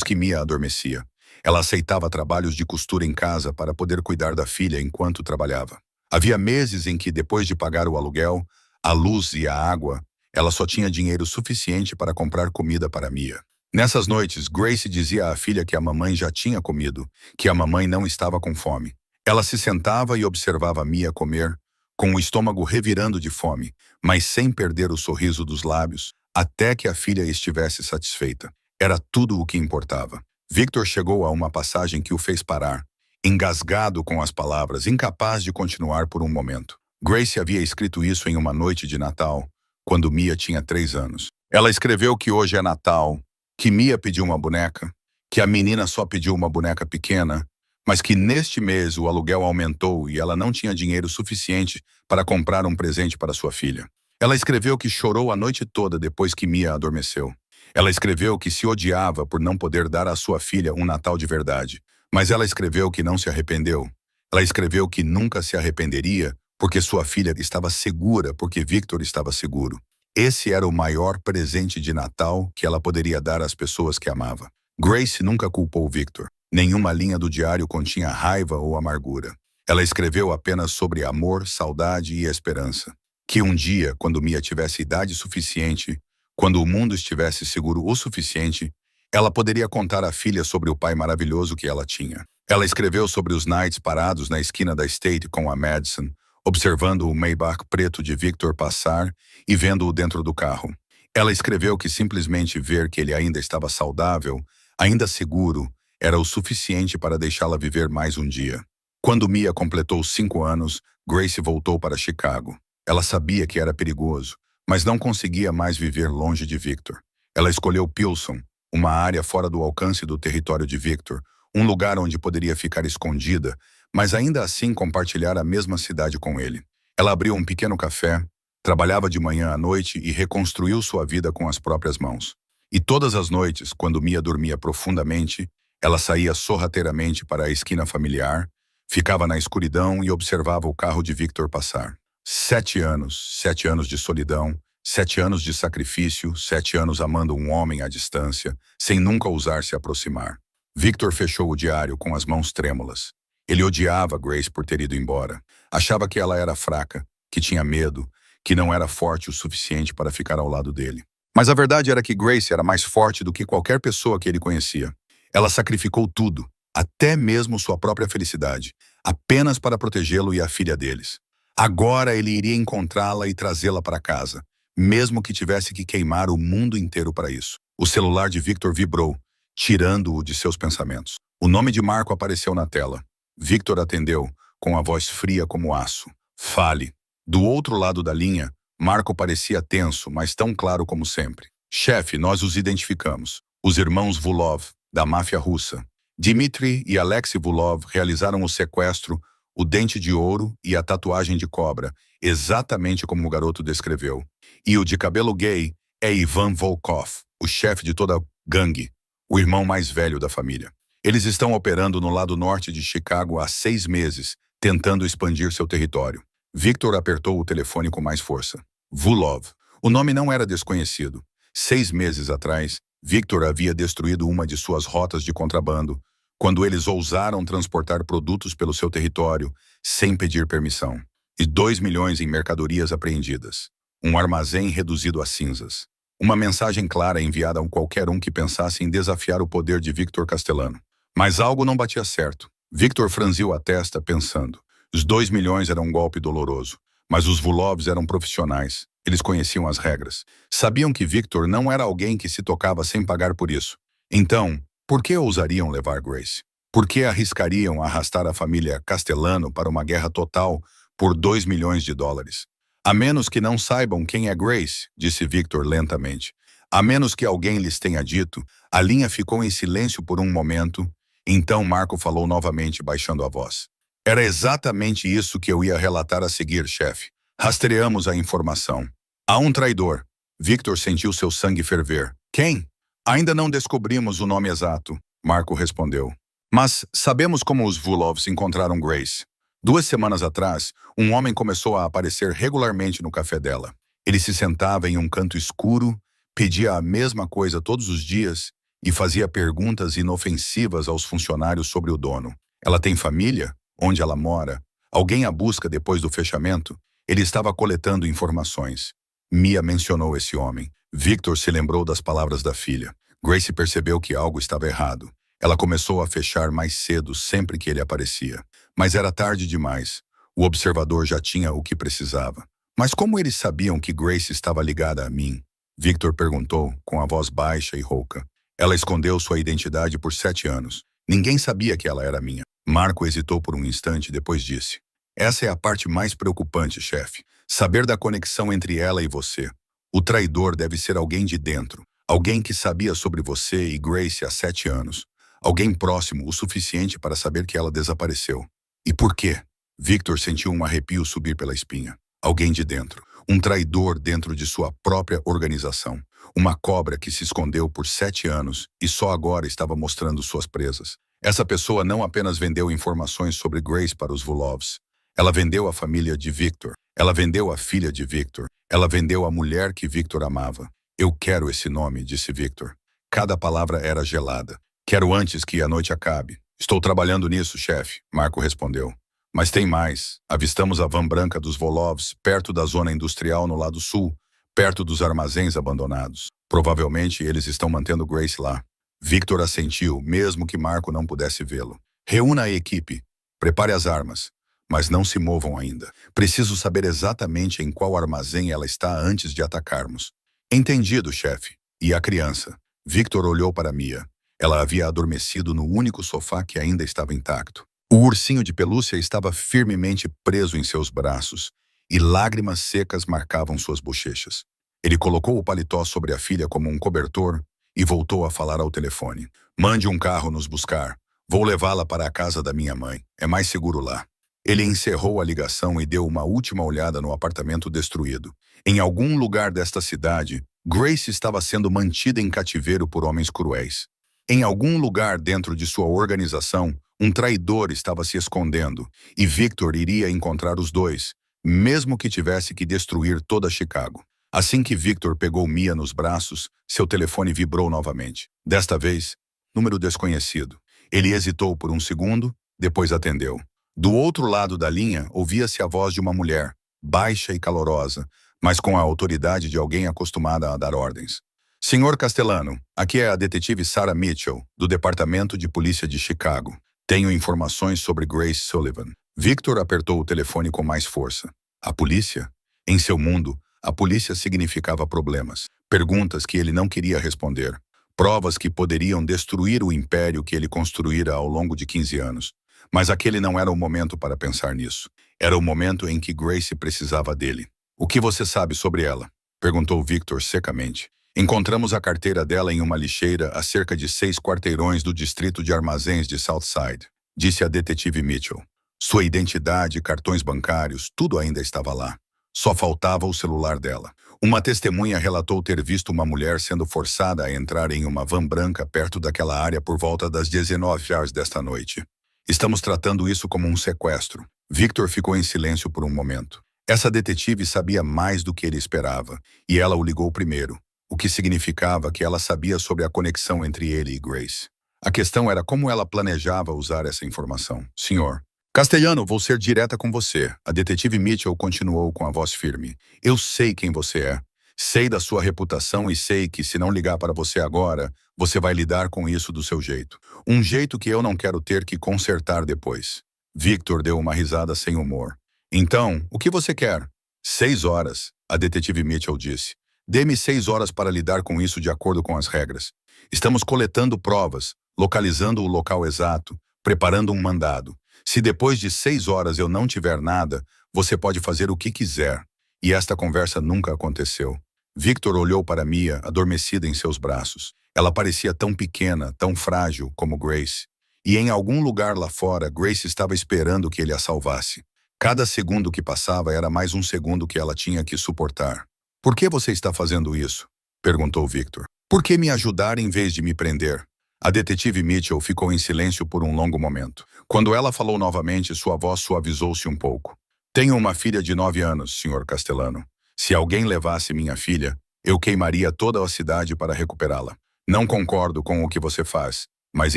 que Mia adormecia. Ela aceitava trabalhos de costura em casa para poder cuidar da filha enquanto trabalhava. Havia meses em que, depois de pagar o aluguel, a luz e a água, ela só tinha dinheiro suficiente para comprar comida para Mia. Nessas noites, Grace dizia à filha que a mamãe já tinha comido, que a mamãe não estava com fome. Ela se sentava e observava Mia comer, com o estômago revirando de fome, mas sem perder o sorriso dos lábios, até que a filha estivesse satisfeita. Era tudo o que importava. Victor chegou a uma passagem que o fez parar, engasgado com as palavras, incapaz de continuar por um momento. Grace havia escrito isso em uma noite de Natal, quando Mia tinha 3 anos. Ela escreveu que hoje é Natal, que Mia pediu uma boneca, que a menina só pediu uma boneca pequena, mas que neste mês o aluguel aumentou e ela não tinha dinheiro suficiente para comprar um presente para sua filha. Ela escreveu que chorou a noite toda depois que Mia adormeceu. Ela escreveu que se odiava por não poder dar à sua filha um Natal de verdade, mas ela escreveu que não se arrependeu. Ela escreveu que nunca se arrependeria porque sua filha estava segura, porque Victor estava seguro. Esse era o maior presente de Natal que ela poderia dar às pessoas que amava. Grace nunca culpou Victor. Nenhuma linha do diário continha raiva ou amargura. Ela escreveu apenas sobre amor, saudade e esperança. Que um dia, quando Mia tivesse idade suficiente, quando o mundo estivesse seguro o suficiente, Ela poderia contar à filha sobre o pai maravilhoso que ela tinha. Ela escreveu sobre os Knights parados na esquina da State com a Madison, observando o Maybach preto de Victor passar e vendo-o dentro do carro. Ela escreveu que simplesmente ver que ele ainda estava saudável, ainda seguro, era o suficiente para deixá-la viver mais um dia. Quando Mia completou 5 anos, Grace voltou para Chicago. Ela sabia que era perigoso, mas não conseguia mais viver longe de Victor. Ela escolheu Pilsen, uma área fora do alcance do território de Victor, um lugar onde poderia ficar escondida, mas ainda assim compartilhar a mesma cidade com ele. Ela abriu um pequeno café, trabalhava de manhã à noite e reconstruiu sua vida com as próprias mãos. E todas as noites, quando Mia dormia profundamente, ela saía sorrateiramente para a esquina familiar, ficava na escuridão e observava o carro de Victor passar. 7 anos de solidão, 7 anos de sacrifício, 7 anos amando um homem à distância, sem nunca ousar se aproximar. Victor fechou o diário com as mãos trêmulas. Ele odiava Grace por ter ido embora. Achava que ela era fraca, que tinha medo, que não era forte o suficiente para ficar ao lado dele. Mas a verdade era que Grace era mais forte do que qualquer pessoa que ele conhecia. Ela sacrificou tudo, até mesmo sua própria felicidade, apenas para protegê-lo e a filha deles. Agora ele iria encontrá-la e trazê-la para casa, mesmo que tivesse que queimar o mundo inteiro para isso. O celular de Victor vibrou, tirando-o de seus pensamentos. O nome de Marco apareceu na tela. Victor atendeu, com a voz fria como aço. Fale. Do outro lado da linha, Marco parecia tenso, mas tão claro como sempre. Chefe, nós os identificamos. Os irmãos Vulov, da máfia russa. Dmitry e Alexei Vulov realizaram o sequestro, o dente de ouro e a tatuagem de cobra, exatamente como o garoto descreveu. E o de cabelo gay é Ivan Volkov, o chefe de toda a gangue, o irmão mais velho da família. Eles estão operando no lado norte de Chicago há 6 meses, tentando expandir seu território. Victor apertou o telefone com mais força. Vulov. O nome não era desconhecido. 6 meses atrás, Victor havia destruído uma de suas rotas de contrabando, quando eles ousaram transportar produtos pelo seu território, sem pedir permissão. E 2 milhões em mercadorias apreendidas. Um armazém reduzido a cinzas. Uma mensagem clara enviada a qualquer um que pensasse em desafiar o poder de Victor Castellano. Mas algo não batia certo. Victor franziu a testa, pensando. Os 2 milhões eram um golpe doloroso, mas os Vulovs eram profissionais. Eles conheciam as regras. Sabiam que Victor não era alguém que se tocava sem pagar por isso. Então, por que ousariam levar Grace? Por que arriscariam arrastar a família Castellano para uma guerra total por 2 milhões de dólares? A menos que não saibam quem é Grace, disse Victor lentamente. A menos que alguém lhes tenha dito, a linha ficou em silêncio por um momento. Então Marco falou novamente, baixando a voz. Era exatamente isso que eu ia relatar a seguir, chefe. Rastreamos a informação. Há um traidor. Victor sentiu seu sangue ferver. Quem? Ainda não descobrimos o nome exato, Marco respondeu. Mas sabemos como os Vulovs encontraram Grace. 2 semanas atrás, um homem começou a aparecer regularmente no café dela. Ele se sentava em um canto escuro, pedia a mesma coisa todos os dias e fazia perguntas inofensivas aos funcionários sobre o dono. Ela tem família? Onde ela mora? Alguém a busca depois do fechamento? Ele estava coletando informações. Mia mencionou esse homem. Victor se lembrou das palavras da filha. Grace percebeu que algo estava errado. Ela começou a fechar mais cedo sempre que ele aparecia. Mas era tarde demais. O observador já tinha o que precisava. Mas como eles sabiam que Grace estava ligada a mim? Victor perguntou, com a voz baixa e rouca. Ela escondeu sua identidade por 7 anos. Ninguém sabia que ela era minha. Marco hesitou por um instante e depois disse. Essa é a parte mais preocupante, chefe. Saber da conexão entre ela e você. O traidor deve ser alguém de dentro. Alguém que sabia sobre você e Grace há 7 anos. Alguém próximo o suficiente para saber que ela desapareceu. E por quê? Victor sentiu um arrepio subir pela espinha. Alguém de dentro. Um traidor dentro de sua própria organização. Uma cobra que se escondeu por 7 anos e só agora estava mostrando suas presas. Essa pessoa não apenas vendeu informações sobre Grace para os Vulovs. Ela vendeu a família de Victor. Ela vendeu a filha de Victor. Ela vendeu a mulher que Victor amava. Eu quero esse nome, disse Victor. Cada palavra era gelada. Quero antes que a noite acabe. Estou trabalhando nisso, chefe, Marco respondeu. Mas tem mais. Avistamos a van branca dos Vulovs perto da zona industrial no lado sul, perto dos armazéns abandonados. Provavelmente eles estão mantendo Grace lá. Victor assentiu, mesmo que Marco não pudesse vê-lo. Reúna a equipe. Prepare as armas. Mas não se movam ainda. Preciso saber exatamente em qual armazém ela está antes de atacarmos. Entendido, chefe. E a criança? Victor olhou para Mia. Ela havia adormecido no único sofá que ainda estava intacto. O ursinho de pelúcia estava firmemente preso em seus braços, e lágrimas secas marcavam suas bochechas. Ele colocou o paletó sobre a filha como um cobertor e voltou a falar ao telefone. Mande um carro nos buscar. Vou levá-la para a casa da minha mãe. É mais seguro lá. Ele encerrou a ligação e deu uma última olhada no apartamento destruído. Em algum lugar desta cidade, Grace estava sendo mantida em cativeiro por homens cruéis. Em algum lugar dentro de sua organização, um traidor estava se escondendo, e Victor iria encontrar os dois, mesmo que tivesse que destruir toda Chicago. Assim que Victor pegou Mia nos braços, seu telefone vibrou novamente. Desta vez, número desconhecido. Ele hesitou por um segundo, depois atendeu. Do outro lado da linha, ouvia-se a voz de uma mulher, baixa e calorosa, mas com a autoridade de alguém acostumada a dar ordens. Senhor Castellano, aqui é a detetive Sarah Mitchell, do Departamento de Polícia de Chicago. Tenho informações sobre Grace Sullivan. Victor apertou o telefone com mais força. A polícia? Em seu mundo, a polícia significava problemas, perguntas que ele não queria responder, provas que poderiam destruir o império que ele construíra ao longo de 15 anos. Mas aquele não era o momento para pensar nisso. Era o momento em que Grace precisava dele. O que você sabe sobre ela? Perguntou Victor secamente. Encontramos a carteira dela em uma lixeira a cerca de 6 quarteirões do distrito de armazéns de Southside, disse a detetive Mitchell. Sua identidade, cartões bancários, tudo ainda estava lá. Só faltava o celular dela. Uma testemunha relatou ter visto uma mulher sendo forçada a entrar em uma van branca perto daquela área por volta das 19 horas desta noite. Estamos tratando isso como um sequestro. Victor ficou em silêncio por um momento. Essa detetive sabia mais do que ele esperava, e ela o ligou primeiro, o que significava que ela sabia sobre a conexão entre ele e Grace. A questão era como ela planejava usar essa informação. Senhor. Castellano, vou ser direta com você. A detetive Mitchell continuou com a voz firme. Eu sei quem você é. Sei da sua reputação e sei que, se não ligar para você agora, você vai lidar com isso do seu jeito. Um jeito que eu não quero ter que consertar depois. Victor deu uma risada sem humor. Então, o que você quer? 6 horas, a detetive Mitchell disse. Dê-me 6 horas para lidar com isso de acordo com as regras. Estamos coletando provas, localizando o local exato, preparando um mandado. Se depois de 6 horas eu não tiver nada, você pode fazer o que quiser. E esta conversa nunca aconteceu. Victor olhou para Mia, adormecida em seus braços. Ela parecia tão pequena, tão frágil como Grace. E em algum lugar lá fora, Grace estava esperando que ele a salvasse. Cada segundo que passava era mais um segundo que ela tinha que suportar. Por que você está fazendo isso? Perguntou Victor. Por que me ajudar em vez de me prender? A detetive Mitchell ficou em silêncio por um longo momento. Quando ela falou novamente, sua voz suavizou-se um pouco. Tenho uma filha de 9 anos, Sr. Castellano. Se alguém levasse minha filha, eu queimaria toda a cidade para recuperá-la. Não concordo com o que você faz, mas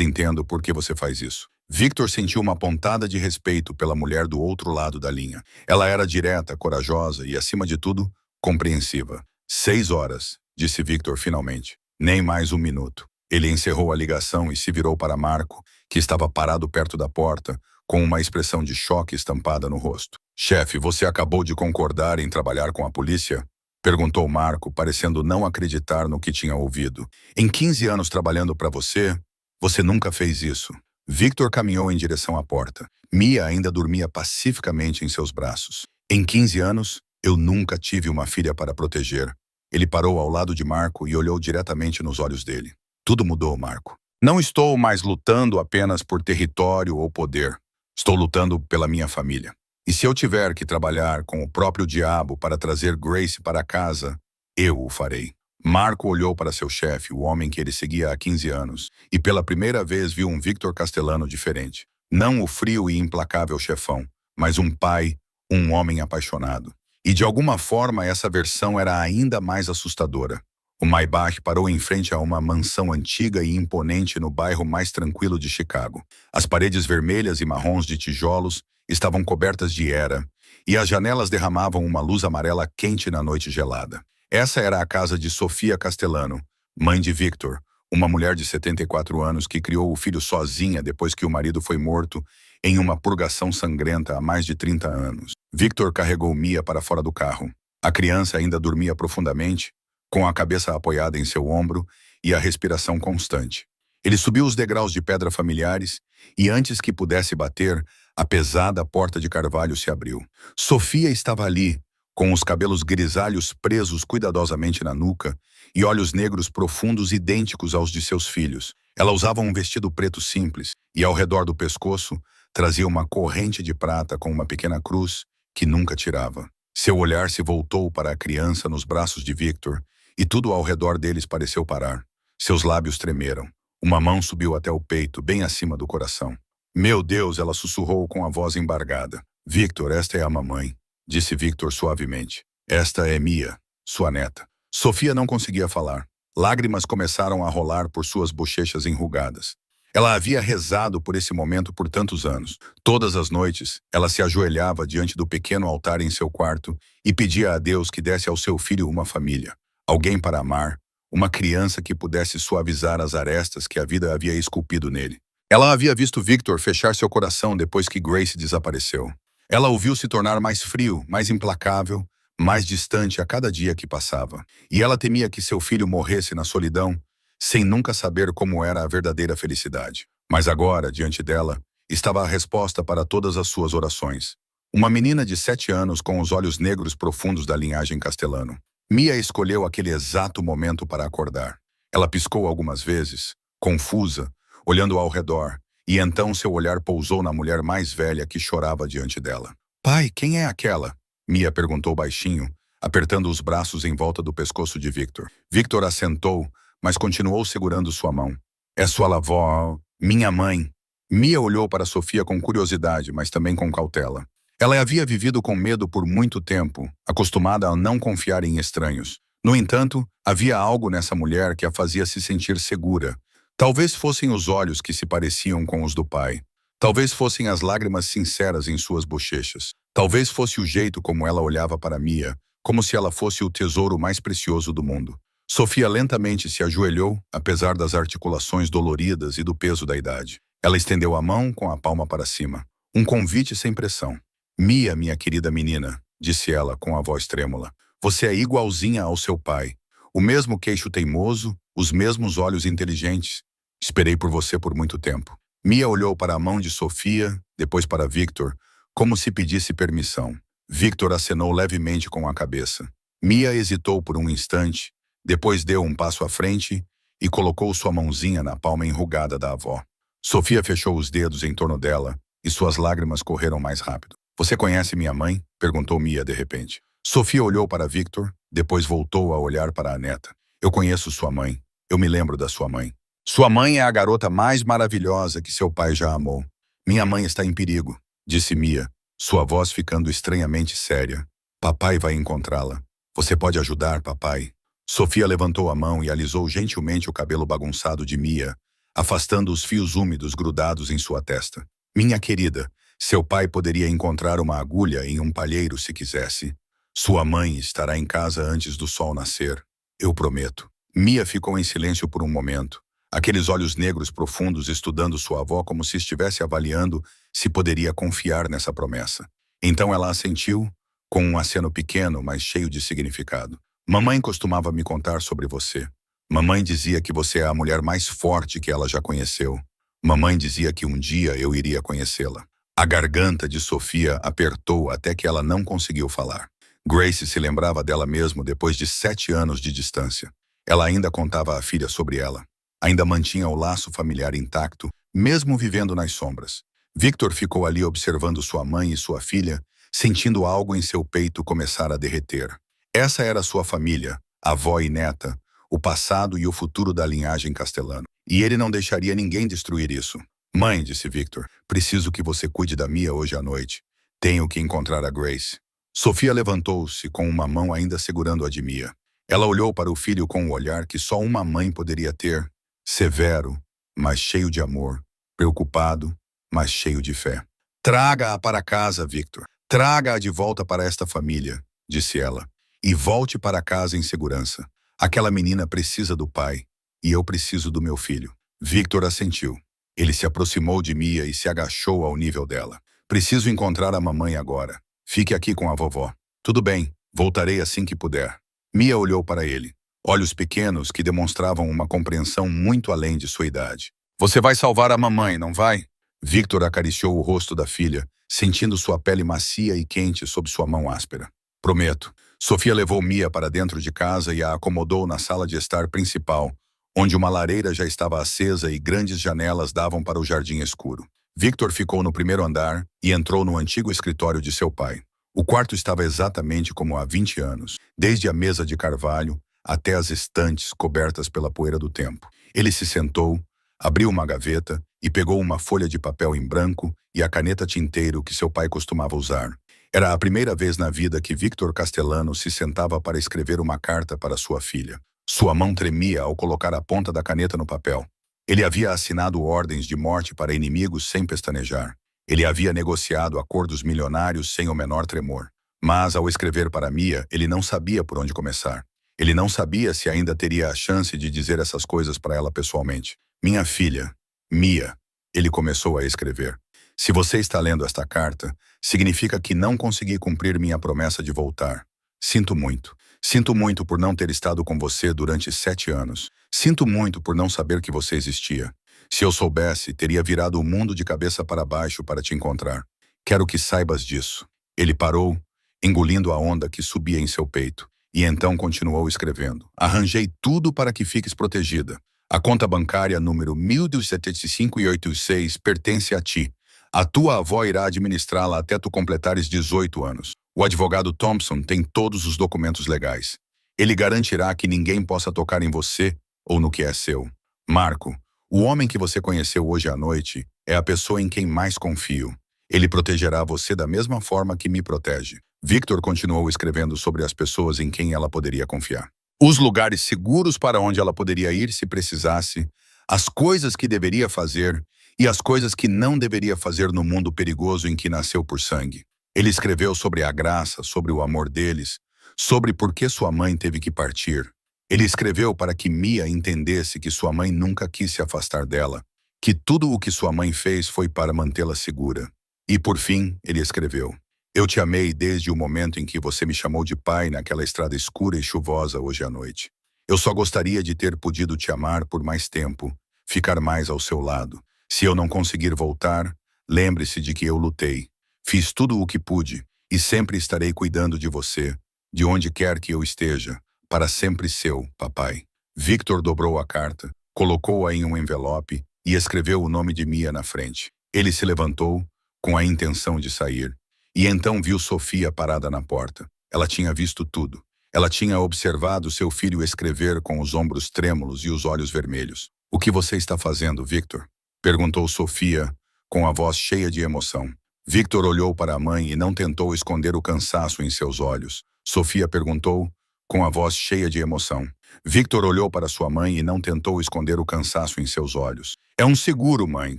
entendo por que você faz isso. Victor sentiu uma pontada de respeito pela mulher do outro lado da linha. Ela era direta, corajosa e, acima de tudo, compreensiva. 6 horas, disse Victor finalmente. Nem mais um minuto. Ele encerrou a ligação e se virou para Marco, que estava parado perto da porta, com uma expressão de choque estampada no rosto. Chefe, você acabou de concordar em trabalhar com a polícia? Perguntou Marco, parecendo não acreditar no que tinha ouvido. Em 15 anos trabalhando para você, você nunca fez isso. Victor caminhou em direção à porta. Mia ainda dormia pacificamente em seus braços. Em 15 anos, eu nunca tive uma filha para proteger. Ele parou ao lado de Marco e olhou diretamente nos olhos dele. Tudo mudou, Marco. Não estou mais lutando apenas por território ou poder. Estou lutando pela minha família. E se eu tiver que trabalhar com o próprio diabo para trazer Grace para casa, eu o farei. Marco olhou para seu chefe, o homem que ele seguia há 15 anos, e pela primeira vez viu um Victor Castellano diferente. Não o frio e implacável chefão, mas um pai, um homem apaixonado. E de alguma forma essa versão era ainda mais assustadora. O Maybach parou em frente a uma mansão antiga e imponente no bairro mais tranquilo de Chicago. As paredes vermelhas e marrons de tijolos estavam cobertas de era, e as janelas derramavam uma luz amarela quente na noite gelada. Essa era a casa de Sofia Castellano, mãe de Victor, uma mulher de 74 anos que criou o filho sozinha depois que o marido foi morto em uma purgação sangrenta há mais de 30 anos. Victor carregou Mia para fora do carro. A criança ainda dormia profundamente, com a cabeça apoiada em seu ombro e a respiração constante. Ele subiu os degraus de pedra familiares e, antes que pudesse bater, a pesada porta de carvalho se abriu. Sofia estava ali, com os cabelos grisalhos presos cuidadosamente na nuca e olhos negros profundos idênticos aos de seus filhos. Ela usava um vestido preto simples e, ao redor do pescoço, trazia uma corrente de prata com uma pequena cruz que nunca tirava. Seu olhar se voltou para a criança nos braços de Victor e tudo ao redor deles pareceu parar. Seus lábios tremeram. Uma mão subiu até o peito, bem acima do coração. Meu Deus, ela sussurrou com a voz embargada. Victor, esta é a mamãe, disse Victor suavemente. Esta é Mia, sua neta. Sofia não conseguia falar. Lágrimas começaram a rolar por suas bochechas enrugadas. Ela havia rezado por esse momento por tantos anos. Todas as noites, ela se ajoelhava diante do pequeno altar em seu quarto e pedia a Deus que desse ao seu filho uma família, alguém para amar, uma criança que pudesse suavizar as arestas que a vida havia esculpido nele. Ela havia visto Victor fechar seu coração depois que Grace desapareceu. Ela o viu se tornar mais frio, mais implacável, mais distante a cada dia que passava. E ela temia que seu filho morresse na solidão, sem nunca saber como era a verdadeira felicidade. Mas agora, diante dela, estava a resposta para todas as suas orações. Uma menina de 7 anos com os olhos negros profundos da linhagem castelhano. Mia escolheu aquele exato momento para acordar. Ela piscou algumas vezes, confusa, olhando ao redor, e então seu olhar pousou na mulher mais velha que chorava diante dela. Pai, quem é aquela? Mia perguntou baixinho, apertando os braços em volta do pescoço de Victor. Victor assentou, mas continuou segurando sua mão. É sua avó, minha mãe. Mia olhou para Sofia com curiosidade, mas também com cautela. Ela havia vivido com medo por muito tempo, acostumada a não confiar em estranhos. No entanto, havia algo nessa mulher que a fazia se sentir segura. Talvez fossem os olhos que se pareciam com os do pai. Talvez fossem as lágrimas sinceras em suas bochechas. Talvez fosse o jeito como ela olhava para Mia, como se ela fosse o tesouro mais precioso do mundo. Sofia lentamente se ajoelhou, apesar das articulações doloridas e do peso da idade. Ela estendeu a mão com a palma para cima. Um convite sem pressão. Mia, minha querida menina, disse ela com a voz trêmula. Você é igualzinha ao seu pai. O mesmo queixo teimoso, os mesmos olhos inteligentes. Esperei por você por muito tempo. Mia olhou para a mão de Sofia, depois para Victor, como se pedisse permissão. Victor acenou levemente com a cabeça. Mia hesitou por um instante, depois deu um passo à frente e colocou sua mãozinha na palma enrugada da avó. Sofia fechou os dedos em torno dela e suas lágrimas correram mais rápido. Você conhece minha mãe? Perguntou Mia de repente. Sofia olhou para Victor, depois voltou a olhar para a neta. Eu conheço sua mãe. Eu me lembro da sua mãe. Sua mãe é a garota mais maravilhosa que seu pai já amou. Minha mãe está em perigo, disse Mia, sua voz ficando estranhamente séria. Papai vai encontrá-la. Você pode ajudar, papai? Sofia levantou a mão e alisou gentilmente o cabelo bagunçado de Mia, afastando os fios úmidos grudados em sua testa. Minha querida, seu pai poderia encontrar uma agulha em um palheiro se quisesse. Sua mãe estará em casa antes do sol nascer. Eu prometo. Mia ficou em silêncio por um momento, aqueles olhos negros profundos estudando sua avó como se estivesse avaliando se poderia confiar nessa promessa. Então ela assentiu, com um aceno pequeno, mas cheio de significado. Mamãe costumava me contar sobre você. Mamãe dizia que você é a mulher mais forte que ela já conheceu. Mamãe dizia que um dia eu iria conhecê-la. A garganta de Sofia apertou até que ela não conseguiu falar. Grace se lembrava dela mesmo depois de 7 anos de distância. Ela ainda contava à filha sobre ela. Ainda mantinha o laço familiar intacto, mesmo vivendo nas sombras. Victor ficou ali observando sua mãe e sua filha, sentindo algo em seu peito começar a derreter. Essa era sua família, avó e neta, o passado e o futuro da linhagem castelano. E ele não deixaria ninguém destruir isso. Mãe, disse Victor, preciso que você cuide da Mia hoje à noite. Tenho que encontrar a Grace. Sofia levantou-se com uma mão ainda segurando a de Mia. Ela olhou para o filho com um olhar que só uma mãe poderia ter, severo, mas cheio de amor, preocupado, mas cheio de fé. Traga-a para casa, Victor. Traga-a de volta para esta família, disse ela, e volte para casa em segurança. Aquela menina precisa do pai. e eu preciso do meu filho. Victor assentiu. Ele se aproximou de Mia e se agachou ao nível dela. Preciso encontrar a mamãe agora. Fique aqui com a vovó. Tudo bem, voltarei assim que puder. Mia olhou para ele. Olhos pequenos que demonstravam uma compreensão muito além de sua idade. Você vai salvar a mamãe, não vai? Victor acariciou o rosto da filha, sentindo sua pele macia e quente sob sua mão áspera. Prometo. Sofia levou Mia para dentro de casa e a acomodou na sala de estar principal, onde uma lareira já estava acesa e grandes janelas davam para o jardim escuro. Victor ficou no primeiro andar e entrou no antigo escritório de seu pai. O quarto estava exatamente como há 20 anos, desde a mesa de carvalho até as estantes cobertas pela poeira do tempo. Ele se sentou, abriu uma gaveta e pegou uma folha de papel em branco e a caneta tinteiro que seu pai costumava usar. Era a primeira vez na vida que Victor Castellano se sentava para escrever uma carta para sua filha. Sua mão tremia ao colocar a ponta da caneta no papel. Ele havia assinado ordens de morte para inimigos sem pestanejar. Ele havia negociado acordos milionários sem o menor tremor. Mas, ao escrever para Mia, ele não sabia por onde começar. Ele não sabia se ainda teria a chance de dizer essas coisas para ela pessoalmente. Minha filha, Mia, ele começou a escrever. Se você está lendo esta carta, significa que não consegui cumprir minha promessa de voltar. Sinto muito. Sinto muito por não ter estado com você durante 7 anos. Sinto muito por não saber que você existia. Se eu soubesse, teria virado o mundo de cabeça para baixo para te encontrar. Quero que saibas disso. Ele parou, engolindo a onda que subia em seu peito, e então continuou escrevendo. Arranjei tudo para que fiques protegida. A conta bancária número 127586 pertence a ti. A tua avó irá administrá-la até tu completares 18 anos. O advogado Thompson tem todos os documentos legais. Ele garantirá que ninguém possa tocar em você ou no que é seu. Marco, o homem que você conheceu hoje à noite é a pessoa em quem mais confio. Ele protegerá você da mesma forma que me protege. Victor continuou escrevendo sobre as pessoas em quem ela poderia confiar. Os lugares seguros para onde ela poderia ir se precisasse, as coisas que deveria fazer e as coisas que não deveria fazer no mundo perigoso em que nasceu por sangue. Ele escreveu sobre a graça, sobre o amor deles, sobre por que sua mãe teve que partir. Ele escreveu para que Mia entendesse que sua mãe nunca quis se afastar dela, que tudo o que sua mãe fez foi para mantê-la segura. E por fim, ele escreveu: eu te amei desde o momento em que você me chamou de pai naquela estrada escura e chuvosa hoje à noite. Eu só gostaria de ter podido te amar por mais tempo, ficar mais ao seu lado. Se eu não conseguir voltar, lembre-se de que eu lutei. Fiz tudo o que pude e sempre estarei cuidando de você, de onde quer que eu esteja, para sempre seu, papai. Victor dobrou a carta, colocou-a em um envelope e escreveu o nome de Mia na frente. Ele se levantou, com a intenção de sair, e então viu Sofia parada na porta. Ela tinha visto tudo. Ela tinha observado seu filho escrever com os ombros trêmulos e os olhos vermelhos. O que você está fazendo, Victor? Perguntou Sofia, com a voz cheia de emoção. Victor olhou para a mãe e não tentou esconder o cansaço em seus olhos. Sofia perguntou, com a voz cheia de emoção. Victor olhou para sua mãe e não tentou esconder o cansaço em seus olhos. É um seguro, mãe,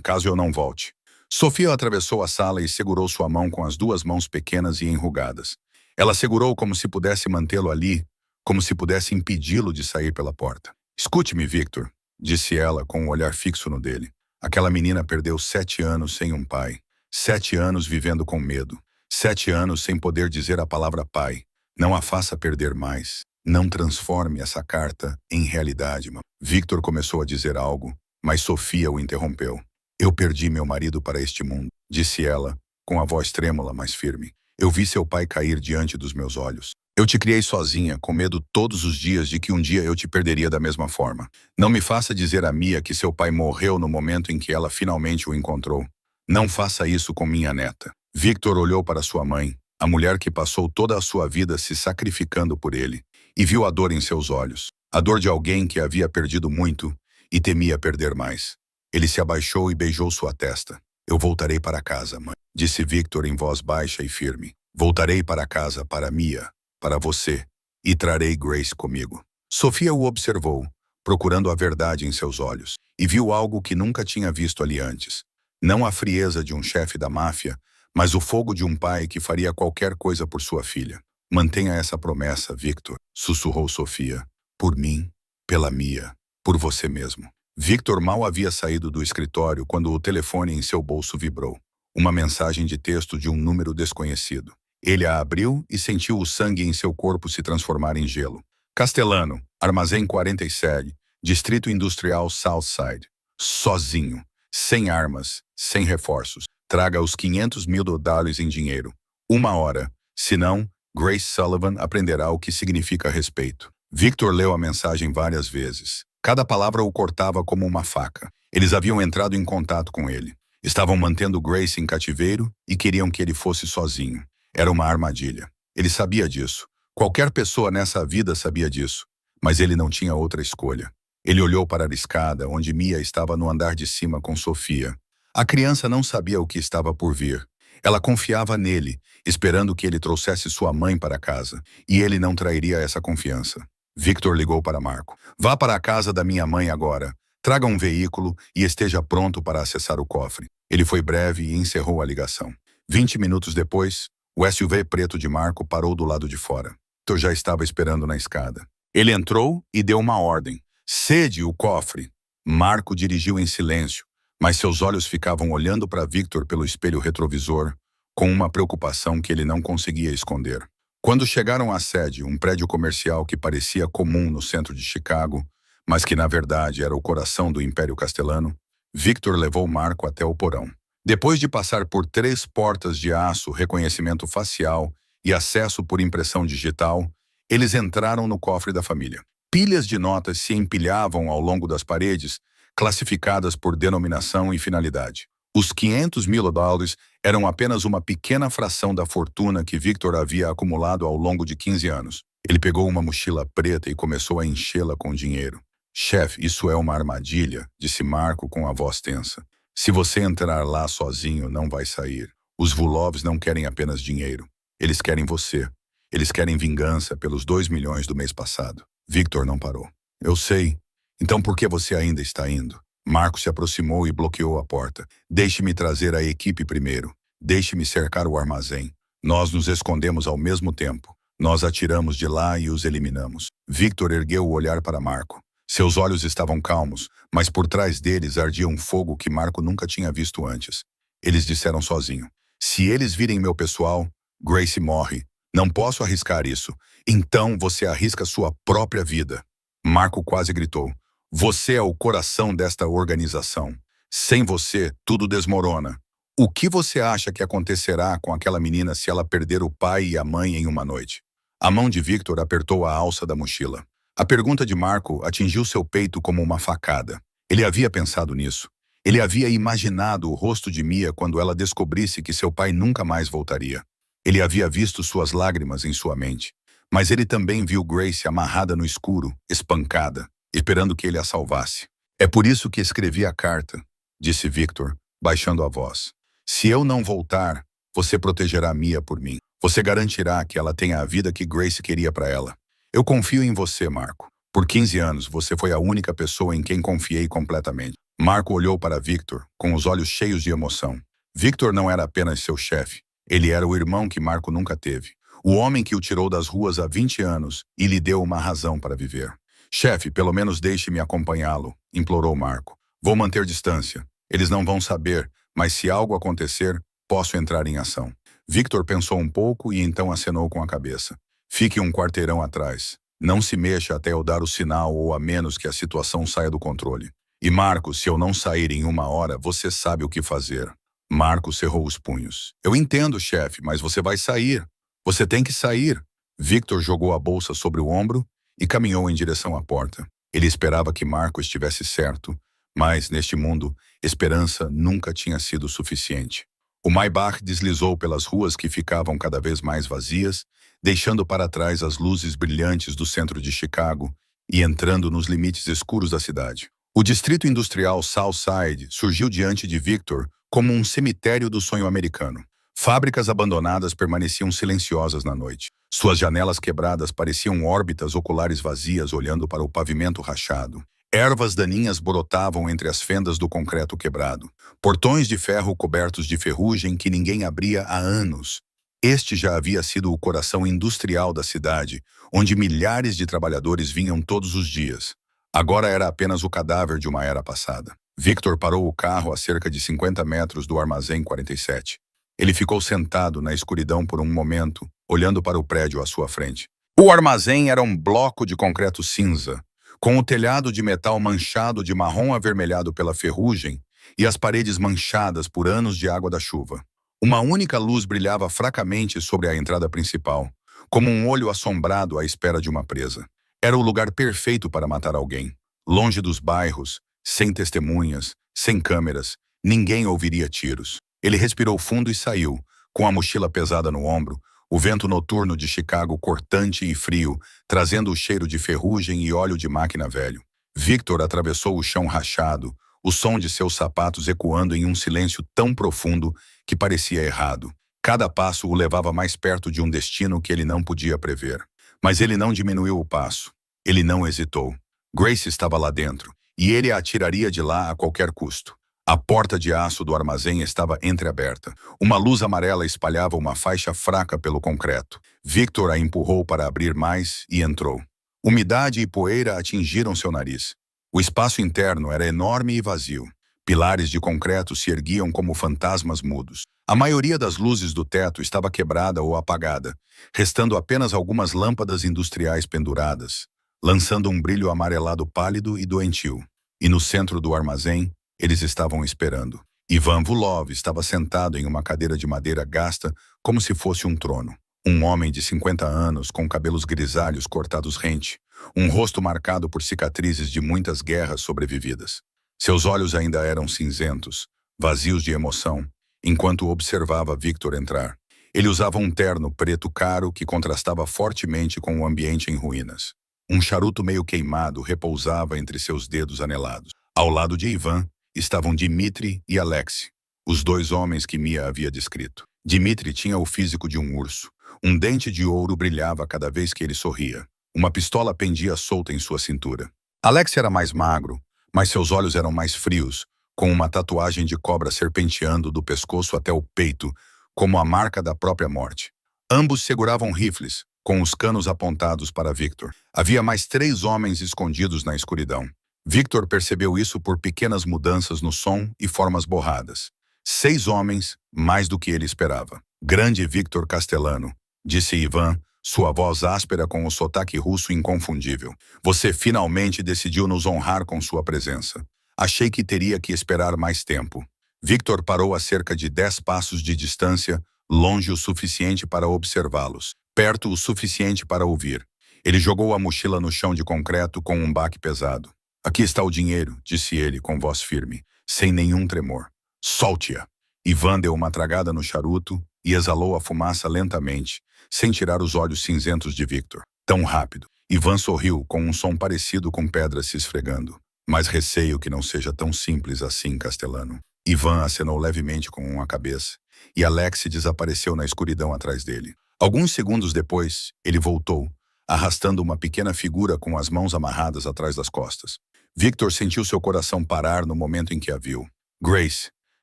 caso eu não volte. Sofia atravessou a sala e segurou sua mão com as 2 mãos pequenas e enrugadas. Ela segurou como se pudesse mantê-lo ali, como se pudesse impedi-lo de sair pela porta. Escute-me, Victor, disse ela com um olhar fixo no dele. Aquela menina perdeu 7 anos sem um pai. 7 anos vivendo com medo. 7 anos sem poder dizer a palavra pai. Não a faça perder mais. Não transforme essa carta em realidade, mãe. Victor começou a dizer algo, mas Sofia o interrompeu. Eu perdi meu marido para este mundo, disse ela, com a voz trêmula, mas firme. Eu vi seu pai cair diante dos meus olhos. Eu te criei sozinha, com medo todos os dias de que um dia eu te perderia da mesma forma. Não me faça dizer a Mia que seu pai morreu no momento em que ela finalmente o encontrou. Não faça isso com minha neta. Victor olhou para sua mãe, a mulher que passou toda a sua vida se sacrificando por ele, e viu a dor em seus olhos, a dor de alguém que havia perdido muito e temia perder mais. Ele se abaixou e beijou sua testa. Eu voltarei para casa, mãe, disse Victor em voz baixa e firme. Voltarei para casa para Mia, para você, e trarei Grace comigo. Sofia o observou, procurando a verdade em seus olhos, e viu algo que nunca tinha visto ali antes. Não a frieza de um chefe da máfia, mas o fogo de um pai que faria qualquer coisa por sua filha. Mantenha essa promessa, Victor, sussurrou Sofia. Por mim, pela Mia, por você mesmo. Victor mal havia saído do escritório quando o telefone em seu bolso vibrou. Uma mensagem de texto de um número desconhecido. Ele a abriu e sentiu o sangue em seu corpo se transformar em gelo. Castellano, Armazém 47, Distrito Industrial Southside. Sozinho, sem armas, sem reforços. Traga os $500.000 em dinheiro. 1 hora. Senão, Grace Sullivan aprenderá o que significa respeito. Victor leu a mensagem várias vezes. Cada palavra o cortava como uma faca. Eles haviam entrado em contato com ele. Estavam mantendo Grace em cativeiro e queriam que ele fosse sozinho. Era uma armadilha. Ele sabia disso. Qualquer pessoa nessa vida sabia disso. Mas ele não tinha outra escolha. Ele olhou para a escada, onde Mia estava no andar de cima com Sofia. A criança não sabia o que estava por vir. Ela confiava nele, esperando que ele trouxesse sua mãe para casa. E ele não trairia essa confiança. Victor ligou para Marco. Vá para a casa da minha mãe agora. Traga um veículo e esteja pronto para acessar o cofre. Ele foi breve e encerrou a ligação. 20 minutos depois, o SUV preto de Marco parou do lado de fora. Victor já estava esperando na escada. Ele entrou e deu uma ordem. Cede o cofre. Marco dirigiu em silêncio, mas seus olhos ficavam olhando para Victor pelo espelho retrovisor, com uma preocupação que ele não conseguia esconder. Quando chegaram à sede, um prédio comercial que parecia comum no centro de Chicago, mas que na verdade era o coração do Império Castellano, Victor levou Marco até o porão. Depois de passar por 3 portas de aço, reconhecimento facial e acesso por impressão digital, eles entraram no cofre da família. Pilhas de notas se empilhavam ao longo das paredes, classificadas por denominação e finalidade. Os $500.000 eram apenas uma pequena fração da fortuna que Victor havia acumulado ao longo de 15 anos. Ele pegou uma mochila preta e começou a enchê-la com dinheiro. Chefe, isso é uma armadilha, disse Marco com a voz tensa. Se você entrar lá sozinho, não vai sair. Os Vulovs não querem apenas dinheiro. Eles querem você. Eles querem vingança pelos 2 milhões do mês passado. Victor não parou. Eu sei. Então por que você ainda está indo? Marco se aproximou e bloqueou a porta. Deixe-me trazer a equipe primeiro. Deixe-me cercar o armazém. Nós nos escondemos ao mesmo tempo. Nós atiramos de lá e os eliminamos. Victor ergueu o olhar para Marco. Seus olhos estavam calmos, mas por trás deles ardia um fogo que Marco nunca tinha visto antes. Eles disseram sozinho. Se eles virem meu pessoal, Grace morre. Não posso arriscar isso. Então você arrisca sua própria vida. Marco quase gritou. Você é o coração desta organização. Sem você, tudo desmorona. O que você acha que acontecerá com aquela menina se ela perder o pai e a mãe em uma noite? A mão de Victor apertou a alça da mochila. A pergunta de Marco atingiu seu peito como uma facada. Ele havia pensado nisso. Ele havia imaginado o rosto de Mia quando ela descobrisse que seu pai nunca mais voltaria. Ele havia visto suas lágrimas em sua mente. Mas ele também viu Grace amarrada no escuro, espancada, esperando que ele a salvasse. É por isso que escrevi a carta, disse Victor, baixando a voz. Se eu não voltar, você protegerá Mia por mim. Você garantirá que ela tenha a vida que Grace queria para ela. Eu confio em você, Marco. Por 15 anos, você foi a única pessoa em quem confiei completamente. Marco olhou para Victor, com os olhos cheios de emoção. Victor não era apenas seu chefe. Ele era o irmão que Marco nunca teve. O homem que o tirou das ruas há 20 anos e lhe deu uma razão para viver. Chefe, pelo menos deixe-me acompanhá-lo, implorou Marco. Vou manter distância. Eles não vão saber, mas se algo acontecer, posso entrar em ação. Victor pensou um pouco e então acenou com a cabeça. Fique um quarteirão atrás. Não se mexa até eu dar o sinal ou a menos que a situação saia do controle. E Marco, se eu não sair em 1 hora, você sabe o que fazer. Marco cerrou os punhos. Eu entendo, chefe, mas você vai sair. Você tem que sair. Victor jogou a bolsa sobre o ombro e caminhou em direção à porta. Ele esperava que Marco estivesse certo, mas, neste mundo, esperança nunca tinha sido suficiente. O Maybach deslizou pelas ruas que ficavam cada vez mais vazias, deixando para trás as luzes brilhantes do centro de Chicago e entrando nos limites escuros da cidade. O distrito industrial Southside surgiu diante de Victor como um cemitério do sonho americano. Fábricas abandonadas permaneciam silenciosas na noite. Suas janelas quebradas pareciam órbitas oculares vazias olhando para o pavimento rachado. Ervas daninhas brotavam entre as fendas do concreto quebrado. Portões de ferro cobertos de ferrugem que ninguém abria há anos. Este já havia sido o coração industrial da cidade, onde milhares de trabalhadores vinham todos os dias. Agora era apenas o cadáver de uma era passada. Victor parou o carro a cerca de 50 metros do armazém 47. Ele ficou sentado na escuridão por um momento, olhando para o prédio à sua frente. O armazém era um bloco de concreto cinza, com o telhado de metal manchado de marrom avermelhado pela ferrugem e as paredes manchadas por anos de água da chuva. Uma única luz brilhava fracamente sobre a entrada principal, como um olho assombrado à espera de uma presa. Era o lugar perfeito para matar alguém. Longe dos bairros, sem testemunhas, sem câmeras, ninguém ouviria tiros. Ele respirou fundo e saiu, com a mochila pesada no ombro, o vento noturno de Chicago cortante e frio, trazendo o cheiro de ferrugem e óleo de máquina velho. Victor atravessou o chão rachado, o som de seus sapatos ecoando em um silêncio tão profundo que parecia errado. Cada passo o levava mais perto de um destino que ele não podia prever. Mas ele não diminuiu o passo. Ele não hesitou. Grace estava lá dentro, e ele a atiraria de lá a qualquer custo. A porta de aço do armazém estava entreaberta. Uma luz amarela espalhava uma faixa fraca pelo concreto. Victor a empurrou para abrir mais e entrou. Umidade e poeira atingiram seu nariz. O espaço interno era enorme e vazio. Pilares de concreto se erguiam como fantasmas mudos. A maioria das luzes do teto estava quebrada ou apagada, restando apenas algumas lâmpadas industriais penduradas, lançando um brilho amarelado pálido e doentio. E no centro do armazém, eles estavam esperando. Ivan Vulov estava sentado em uma cadeira de madeira gasta como se fosse um trono. Um homem de 50 anos, com cabelos grisalhos cortados rente, um rosto marcado por cicatrizes de muitas guerras sobrevividas. Seus olhos ainda eram cinzentos, vazios de emoção, enquanto observava Victor entrar. Ele usava um terno preto caro que contrastava fortemente com o ambiente em ruínas. Um charuto meio queimado repousava entre seus dedos anelados. Ao lado de Ivan estavam Dmitri e Alexei, os dois homens que Mia havia descrito. Dmitri tinha o físico de um urso. Um dente de ouro brilhava cada vez que ele sorria. Uma pistola pendia solta em sua cintura. Alexei era mais magro, mas seus olhos eram mais frios, com uma tatuagem de cobra serpenteando do pescoço até o peito, como a marca da própria morte. Ambos seguravam rifles, com os canos apontados para Victor. Havia mais 3 homens escondidos na escuridão. Victor percebeu isso por pequenas mudanças no som e formas borradas. 6 homens, mais do que ele esperava. Grande Victor Castellano, disse Ivan, sua voz áspera com o sotaque russo inconfundível. Você finalmente decidiu nos honrar com sua presença. Achei que teria que esperar mais tempo. Victor parou a cerca de 10 passos de distância, longe o suficiente para observá-los, perto o suficiente para ouvir. Ele jogou a mochila no chão de concreto com um baque pesado. Aqui está o dinheiro, disse ele com voz firme, sem nenhum tremor. Solte-a. Ivan deu uma tragada no charuto e exalou a fumaça lentamente, sem tirar os olhos cinzentos de Victor. Tão rápido. Ivan sorriu com um som parecido com pedras se esfregando. Mas receio que não seja tão simples assim, Castellano. Ivan acenou levemente com a cabeça, e Alexei desapareceu na escuridão atrás dele. Alguns segundos depois, ele voltou, arrastando uma pequena figura com as mãos amarradas atrás das costas. Victor sentiu seu coração parar no momento em que a viu. Grace.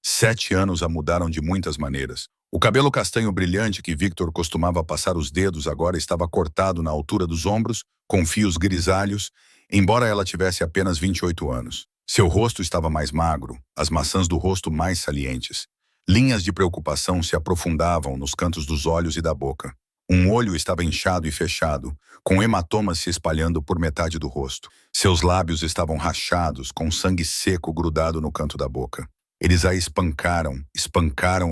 7 anos a mudaram de muitas maneiras. O cabelo castanho brilhante que Victor costumava passar os dedos agora estava cortado na altura dos ombros, com fios grisalhos, embora ela tivesse apenas 28 anos. Seu rosto estava mais magro, as maçãs do rosto mais salientes. Linhas de preocupação se aprofundavam nos cantos dos olhos e da boca. Um olho estava inchado e fechado, com hematomas se espalhando por metade do rosto. Seus lábios estavam rachados, com sangue seco grudado no canto da boca. Eles a espancaram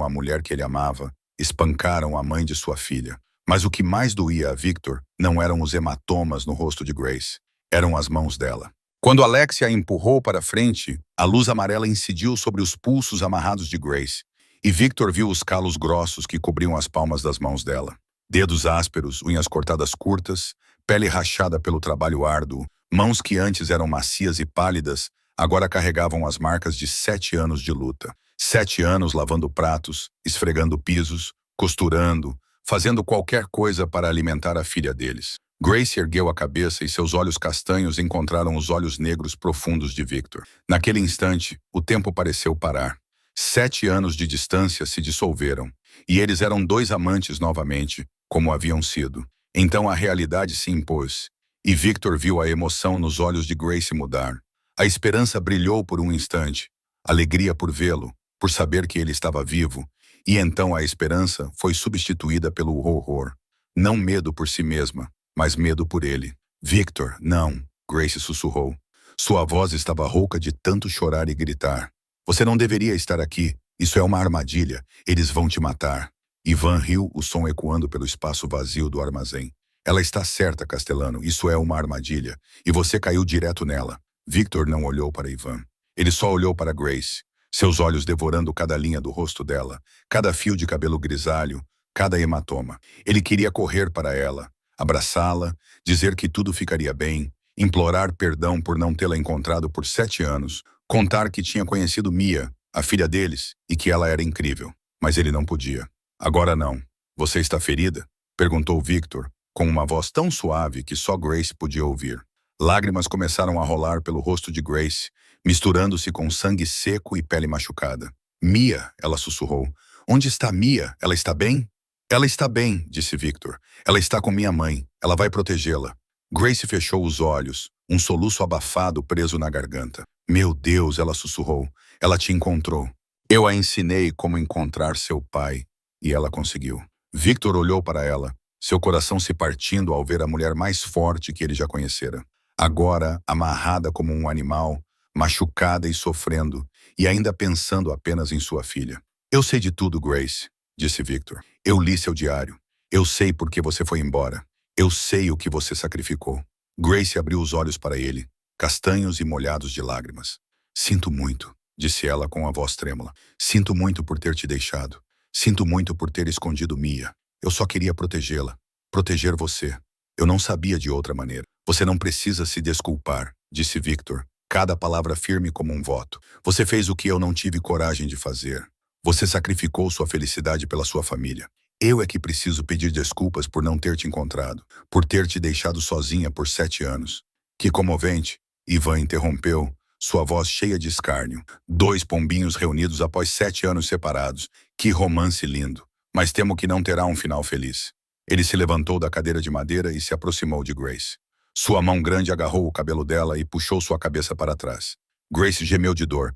a mulher que ele amava, espancaram a mãe de sua filha. Mas o que mais doía a Victor não eram os hematomas no rosto de Grace, eram as mãos dela. Quando Alexei a empurrou para frente, a luz amarela incidiu sobre os pulsos amarrados de Grace, e Victor viu os calos grossos que cobriam as palmas das mãos dela. Dedos ásperos, unhas cortadas curtas, pele rachada pelo trabalho árduo, mãos que antes eram macias e pálidas, agora carregavam as marcas de 7 anos de luta. 7 anos lavando pratos, esfregando pisos, costurando, fazendo qualquer coisa para alimentar a filha deles. Grace ergueu a cabeça e seus olhos castanhos encontraram os olhos negros profundos de Victor. Naquele instante, o tempo pareceu parar. 7 anos de distância se dissolveram, e eles eram 2 amantes novamente, como haviam sido. Então a realidade se impôs, E Victor viu a emoção nos olhos de Grace mudar. A esperança brilhou por um instante, alegria por vê-lo, por saber que ele estava vivo, e então a esperança foi substituída pelo horror. Não medo por si mesma, mas medo por ele. Victor, não, Grace sussurrou. Sua voz estava rouca de tanto chorar e gritar. Você não deveria estar aqui. Isso é uma armadilha. Eles vão te matar. Ivan riu, o som ecoando pelo espaço vazio do armazém. Ela está certa, Castelano. Isso é uma armadilha. E você caiu direto nela. Victor não olhou para Ivan. Ele só olhou para Grace, seus olhos devorando cada linha do rosto dela, cada fio de cabelo grisalho, cada hematoma. Ele queria correr para ela, abraçá-la, dizer que tudo ficaria bem, implorar perdão por não tê-la encontrado por 7 anos, contar que tinha conhecido Mia, a filha deles, e que ela era incrível. Mas ele não podia. Agora não. Você está ferida? Perguntou Victor, com uma voz tão suave que só Grace podia ouvir. Lágrimas começaram a rolar pelo rosto de Grace, misturando-se com sangue seco e pele machucada. Mia, ela sussurrou. Onde está Mia? Ela está bem? Ela está bem, disse Victor. Ela está com minha mãe. Ela vai protegê-la. Grace fechou os olhos, um soluço abafado preso na garganta. Meu Deus, ela sussurrou. Ela te encontrou. Eu a ensinei como encontrar seu pai, e ela conseguiu. Victor olhou para ela, seu coração se partindo ao ver a mulher mais forte que ele já conhecera. Agora, amarrada como um animal, machucada e sofrendo, e ainda pensando apenas em sua filha. Eu sei de tudo, Grace, disse Victor. Eu li seu diário. Eu sei por que você foi embora. Eu sei o que você sacrificou. Grace abriu os olhos para ele, castanhos e molhados de lágrimas. Sinto muito, disse ela com a voz trêmula. Sinto muito por ter te deixado. Sinto muito por ter escondido Mia. Eu só queria protegê-la. Proteger você. Eu não sabia de outra maneira. Você não precisa se desculpar, disse Victor, cada palavra firme como um voto. Você fez o que eu não tive coragem de fazer. Você sacrificou sua felicidade pela sua família. Eu é que preciso pedir desculpas por não ter te encontrado, por ter te deixado sozinha por 7 anos. Que comovente, Ivan interrompeu, sua voz cheia de escárnio. 2 pombinhos reunidos após 7 anos separados. Que romance lindo. Mas temo que não terá um final feliz. Ele se levantou da cadeira de madeira e se aproximou de Grace. Sua mão grande agarrou o cabelo dela e puxou sua cabeça para trás. Grace gemeu de dor.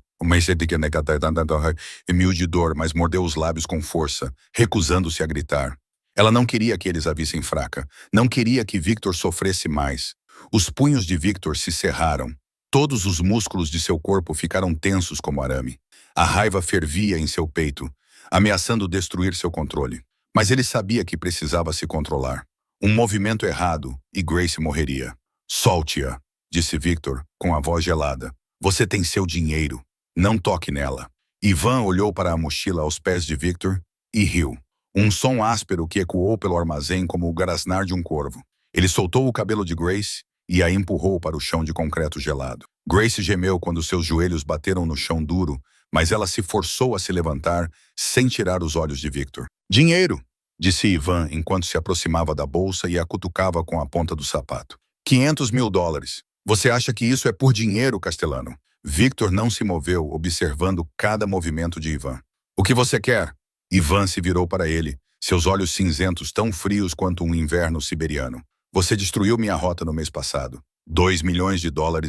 Gemiu de dor, mas mordeu os lábios com força, recusando-se a gritar. Ela não queria que eles a vissem fraca. Não queria que Victor sofresse mais. Os punhos de Victor se cerraram. Todos os músculos de seu corpo ficaram tensos como arame. A raiva fervia em seu peito, ameaçando destruir seu controle. Mas ele sabia que precisava se controlar. Um movimento errado e Grace morreria. Solte-a, disse Victor, com a voz gelada. Você tem seu dinheiro. Não toque nela. Ivan olhou para a mochila aos pés de Victor e riu. Um som áspero que ecoou pelo armazém como o grasnar de um corvo. Ele soltou o cabelo de Grace e a empurrou para o chão de concreto gelado. Grace gemeu quando seus joelhos bateram no chão duro, mas ela se forçou a se levantar sem tirar os olhos de Victor. Dinheiro, disse Ivan enquanto se aproximava da bolsa e a cutucava com a ponta do sapato. $500.000. Você acha que isso é por dinheiro, Castelano? Victor não se moveu, observando cada movimento de Ivan. O que você quer? Ivan se virou para ele, seus olhos cinzentos tão frios quanto um inverno siberiano. Você destruiu minha rota no mês passado. $2 milhões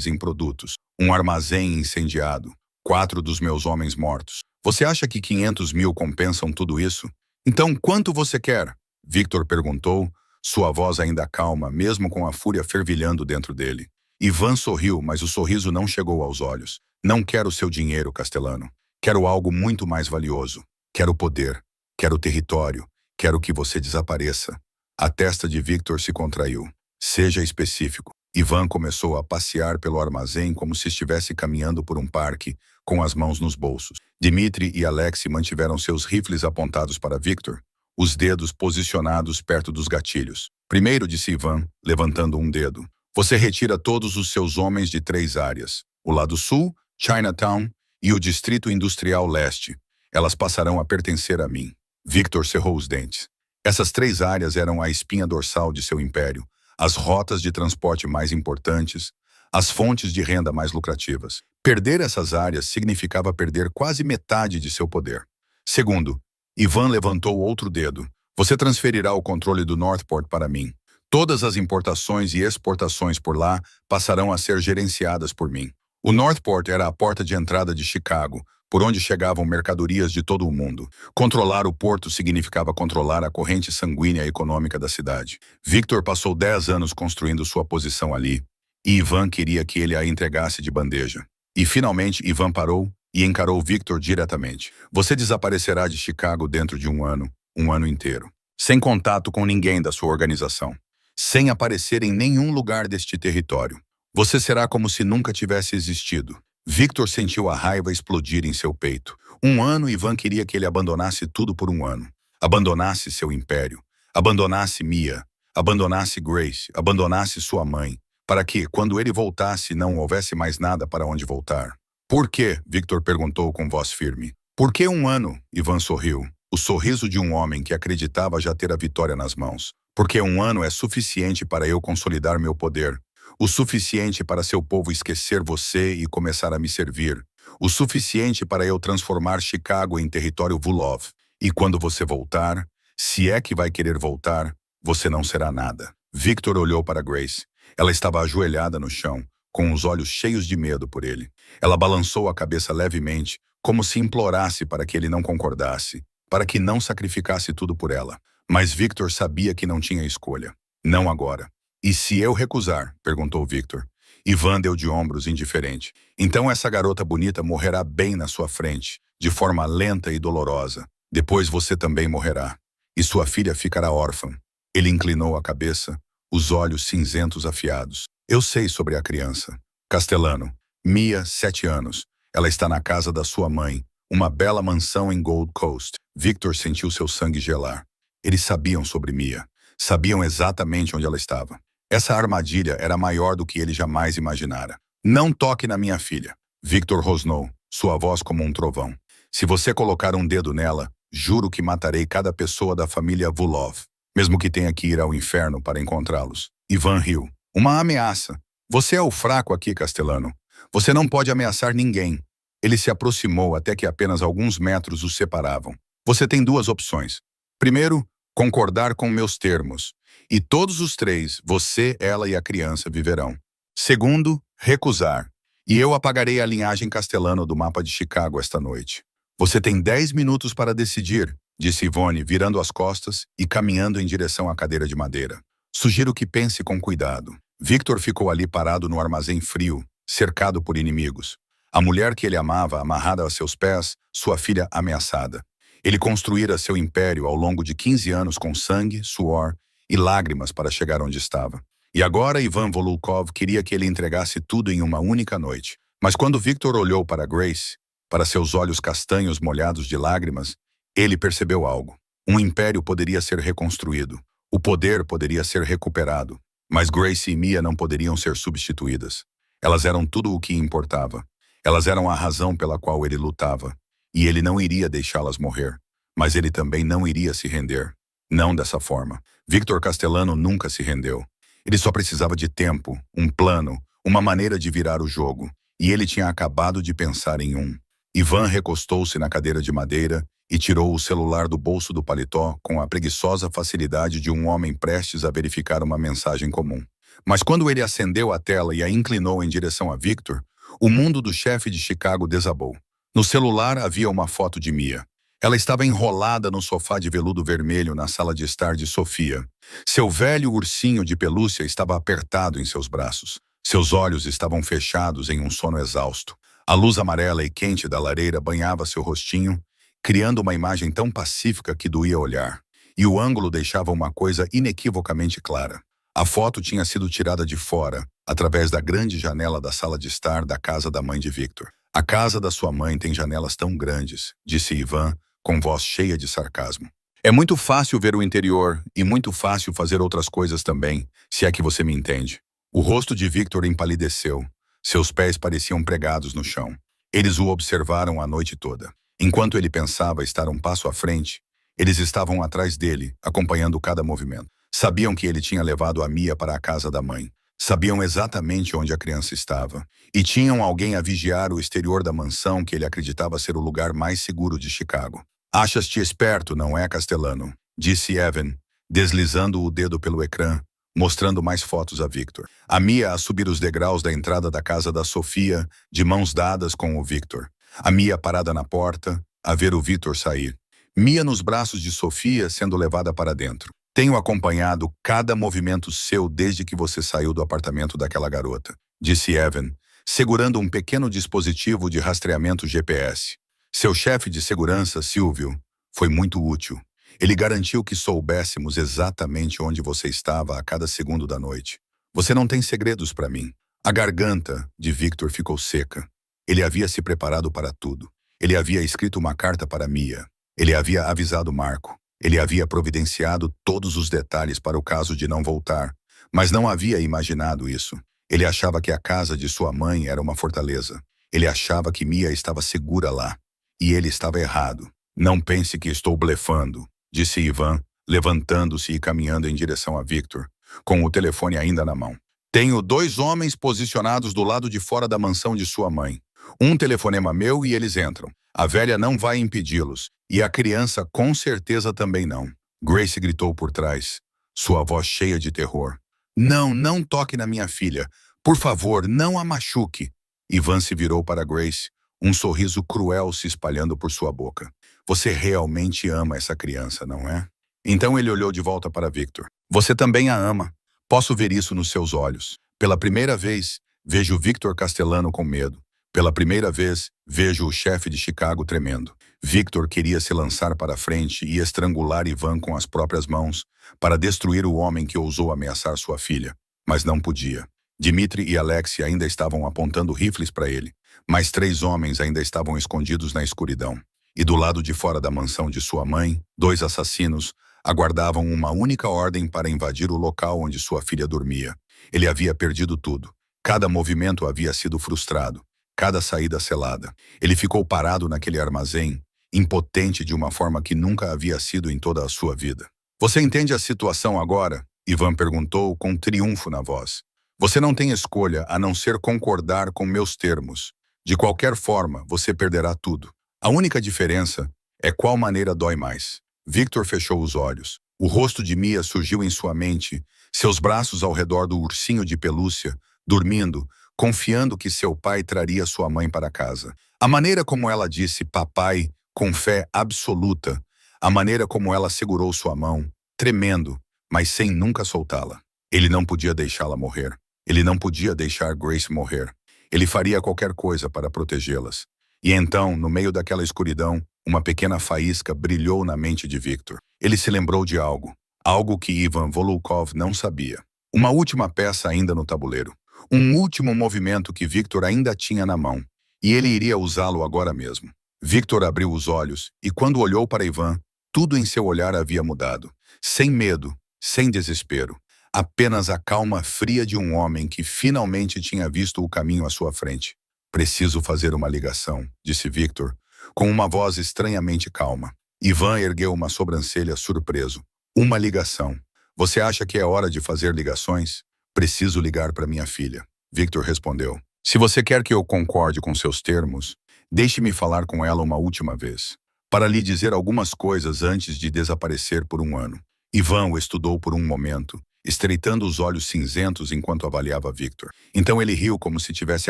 em produtos. Um armazém incendiado. 4 dos meus homens mortos. Você acha que 500 mil compensam tudo isso? Então, quanto você quer? Victor perguntou, sua voz ainda calma, mesmo com a fúria fervilhando dentro dele. Ivan sorriu, mas o sorriso não chegou aos olhos. Não quero seu dinheiro, Castelano. Quero algo muito mais valioso. Quero poder. Quero território. Quero que você desapareça. A testa de Victor se contraiu. Seja específico. Ivan começou a passear pelo armazém como se estivesse caminhando por um parque, com as mãos nos bolsos. Dmitri e Alexei mantiveram seus rifles apontados para Victor, os dedos posicionados perto dos gatilhos. Primeiro, disse Ivan, levantando um dedo. Você retira todos os seus homens de 3 áreas. O lado sul, Chinatown, e o Distrito Industrial Leste. Elas passarão a pertencer a mim. Victor cerrou os dentes. Essas 3 áreas eram a espinha dorsal de seu império, as rotas de transporte mais importantes, as fontes de renda mais lucrativas. Perder essas áreas significava perder quase metade de seu poder. Segundo, Ivan levantou outro dedo. Você transferirá o controle do Northport para mim. Todas as importações e exportações por lá passarão a ser gerenciadas por mim. O Northport era a porta de entrada de Chicago, por onde chegavam mercadorias de todo o mundo. Controlar o porto significava controlar a corrente sanguínea econômica da cidade. Victor passou 10 anos construindo sua posição ali, e Ivan queria que ele a entregasse de bandeja. E finalmente Ivan parou e encarou Victor diretamente. Você desaparecerá de Chicago dentro de um ano inteiro, sem contato com ninguém da sua organização, sem aparecer em nenhum lugar deste território. Você será como se nunca tivesse existido. Victor sentiu a raiva explodir em seu peito. Um ano, Ivan queria que ele abandonasse tudo por um ano. Abandonasse seu império. Abandonasse Mia. Abandonasse Grace. Abandonasse sua mãe. Para que, quando ele voltasse, não houvesse mais nada para onde voltar. Por quê? Victor perguntou com voz firme. Por que um ano? Ivan sorriu. O sorriso de um homem que acreditava já ter a vitória nas mãos. Porque um ano é suficiente para eu consolidar meu poder. O suficiente para seu povo esquecer você e começar a me servir. O suficiente para eu transformar Chicago em território Vulov. E quando você voltar, se é que vai querer voltar, você não será nada. Victor olhou para Grace. Ela estava ajoelhada no chão, com os olhos cheios de medo por ele. Ela balançou a cabeça levemente, como se implorasse para que ele não concordasse, para que não sacrificasse tudo por ela. Mas Victor sabia que não tinha escolha. Não agora. E se eu recusar? Perguntou Victor. Ivan deu de ombros indiferente. Então essa garota bonita morrerá bem na sua frente, de forma lenta e dolorosa. Depois você também morrerá. E sua filha ficará órfã. Ele inclinou a cabeça, os olhos cinzentos afiados. Eu sei sobre a criança. Castellano. Mia, 7 anos. Ela está na casa da sua mãe, uma bela mansão em Gold Coast. Victor sentiu seu sangue gelar. Eles sabiam sobre Mia. Sabiam exatamente onde ela estava. Essa armadilha era maior do que ele jamais imaginara. Não toque na minha filha. Victor rosnou, sua voz como um trovão. Se você colocar um dedo nela, juro que matarei cada pessoa da família Vulov, mesmo que tenha que ir ao inferno para encontrá-los. Ivan riu. Uma ameaça. Você é o fraco aqui, Castellano. Você não pode ameaçar ninguém. Ele se aproximou até que apenas alguns metros os separavam. Você tem 2 opções. Primeiro, concordar com meus termos. E todos os 3, você, ela e a criança, viverão. Segundo, recusar. E eu apagarei a linhagem Castellano do mapa de Chicago esta noite. Você tem 10 minutos para decidir, disse Yvonne, virando as costas e caminhando em direção à cadeira de madeira. Sugiro que pense com cuidado. Victor ficou ali parado no armazém frio, cercado por inimigos. A mulher que ele amava amarrada a seus pés, sua filha ameaçada. Ele construíra seu império ao longo de 15 anos com sangue, suor e lágrimas para chegar onde estava. E agora Ivan Volukov queria que ele entregasse tudo em uma única noite. Mas quando Victor olhou para Grace, para seus olhos castanhos molhados de lágrimas, ele percebeu algo. Um império poderia ser reconstruído. O poder poderia ser recuperado. Mas Grace e Mia não poderiam ser substituídas. Elas eram tudo o que importava. Elas eram a razão pela qual ele lutava. E ele não iria deixá-las morrer. Mas ele também não iria se render. Não dessa forma. Victor Castellano nunca se rendeu. Ele só precisava de tempo, um plano, uma maneira de virar o jogo. E ele tinha acabado de pensar em um. Ivan recostou-se na cadeira de madeira e tirou o celular do bolso do paletó com a preguiçosa facilidade de um homem prestes a verificar uma mensagem comum. Mas quando ele acendeu a tela e a inclinou em direção a Victor, o mundo do chefe de Chicago desabou. No celular havia uma foto de Mia. Ela estava enrolada no sofá de veludo vermelho na sala de estar de Sofia. Seu velho ursinho de pelúcia estava apertado em seus braços. Seus olhos estavam fechados em um sono exausto. A luz amarela e quente da lareira banhava seu rostinho, criando uma imagem tão pacífica que doía olhar. E o ângulo deixava uma coisa inequivocamente clara. A foto tinha sido tirada de fora, através da grande janela da sala de estar da casa da mãe de Victor. A casa da sua mãe tem janelas tão grandes, disse Ivan, com voz cheia de sarcasmo. É muito fácil ver o interior e muito fácil fazer outras coisas também, se é que você me entende. O rosto de Victor empalideceu. Seus pés pareciam pregados no chão. Eles o observaram a noite toda. Enquanto ele pensava estar um passo à frente, eles estavam atrás dele, acompanhando cada movimento. Sabiam que ele tinha levado a Mia para a casa da mãe. Sabiam exatamente onde a criança estava. E tinham alguém a vigiar o exterior da mansão que ele acreditava ser o lugar mais seguro de Chicago. Achas-te esperto, não é, Castellano? Disse Evan, deslizando o dedo pelo ecrã, mostrando mais fotos a Victor. A Mia a subir os degraus da entrada da casa da Sofia, de mãos dadas com o Victor. A Mia parada na porta, a ver o Victor sair. Mia nos braços de Sofia sendo levada para dentro. Tenho acompanhado cada movimento seu desde que você saiu do apartamento daquela garota, disse Evan, segurando um pequeno dispositivo de rastreamento GPS. Seu chefe de segurança, Silvio, foi muito útil. Ele garantiu que soubéssemos exatamente onde você estava a cada segundo da noite. Você não tem segredos para mim. A garganta de Victor ficou seca. Ele havia se preparado para tudo. Ele havia escrito uma carta para Mia. Ele havia avisado Marco. Ele havia providenciado todos os detalhes para o caso de não voltar, mas não havia imaginado isso. Ele achava que a casa de sua mãe era uma fortaleza. Ele achava que Mia estava segura lá. E ele estava errado. Não pense que estou blefando, disse Ivan, levantando-se e caminhando em direção a Victor, com o telefone ainda na mão. Tenho 2 homens posicionados do lado de fora da mansão de sua mãe. Um telefonema meu e eles entram. A velha não vai impedi-los, e a criança com certeza também não. Grace gritou por trás, sua voz cheia de terror. Não, não toque na minha filha. Por favor, não a machuque. Ivan se virou para Grace, um sorriso cruel se espalhando por sua boca. Você realmente ama essa criança, não é? Então ele olhou de volta para Victor. Você também a ama. Posso ver isso nos seus olhos. Pela primeira vez, vejo Victor Castellano com medo. Pela primeira vez, vejo o chefe de Chicago tremendo. Victor queria se lançar para frente e estrangular Ivan com as próprias mãos para destruir o homem que ousou ameaçar sua filha, mas não podia. Dmitri e Alexei ainda estavam apontando rifles para ele, mas 3 homens ainda estavam escondidos na escuridão. E do lado de fora da mansão de sua mãe, 2 assassinos aguardavam uma única ordem para invadir o local onde sua filha dormia. Ele havia perdido tudo. Cada movimento havia sido frustrado. Cada saída selada. Ele ficou parado naquele armazém, impotente de uma forma que nunca havia sido em toda a sua vida. Você entende a situação agora? Ivan perguntou com triunfo na voz. Você não tem escolha a não ser concordar com meus termos. De qualquer forma, você perderá tudo. A única diferença é qual maneira dói mais. Victor fechou os olhos. O rosto de Mia surgiu em sua mente, seus braços ao redor do ursinho de pelúcia, dormindo, confiando que seu pai traria sua mãe para casa. A maneira como ela disse papai, com fé absoluta, a maneira como ela segurou sua mão, tremendo, mas sem nunca soltá-la. Ele não podia deixá-la morrer. Ele não podia deixar Grace morrer. Ele faria qualquer coisa para protegê-las. E então, no meio daquela escuridão, uma pequena faísca brilhou na mente de Victor. Ele se lembrou de algo. Algo que Ivan Volokov não sabia. Uma última peça ainda no tabuleiro. Um último movimento que Victor ainda tinha na mão, e ele iria usá-lo agora mesmo. Victor abriu os olhos, e quando olhou para Ivan, tudo em seu olhar havia mudado. Sem medo, sem desespero. Apenas a calma fria de um homem que finalmente tinha visto o caminho à sua frente. Preciso fazer uma ligação, disse Victor, com uma voz estranhamente calma. Ivan ergueu uma sobrancelha surpreso. Uma ligação. Você acha que é hora de fazer ligações? Preciso ligar para minha filha. Victor respondeu. Se você quer que eu concorde com seus termos, deixe-me falar com ela uma última vez, para lhe dizer algumas coisas antes de desaparecer por um ano. Ivan o estudou por um momento, estreitando os olhos cinzentos enquanto avaliava Victor. Então ele riu como se tivesse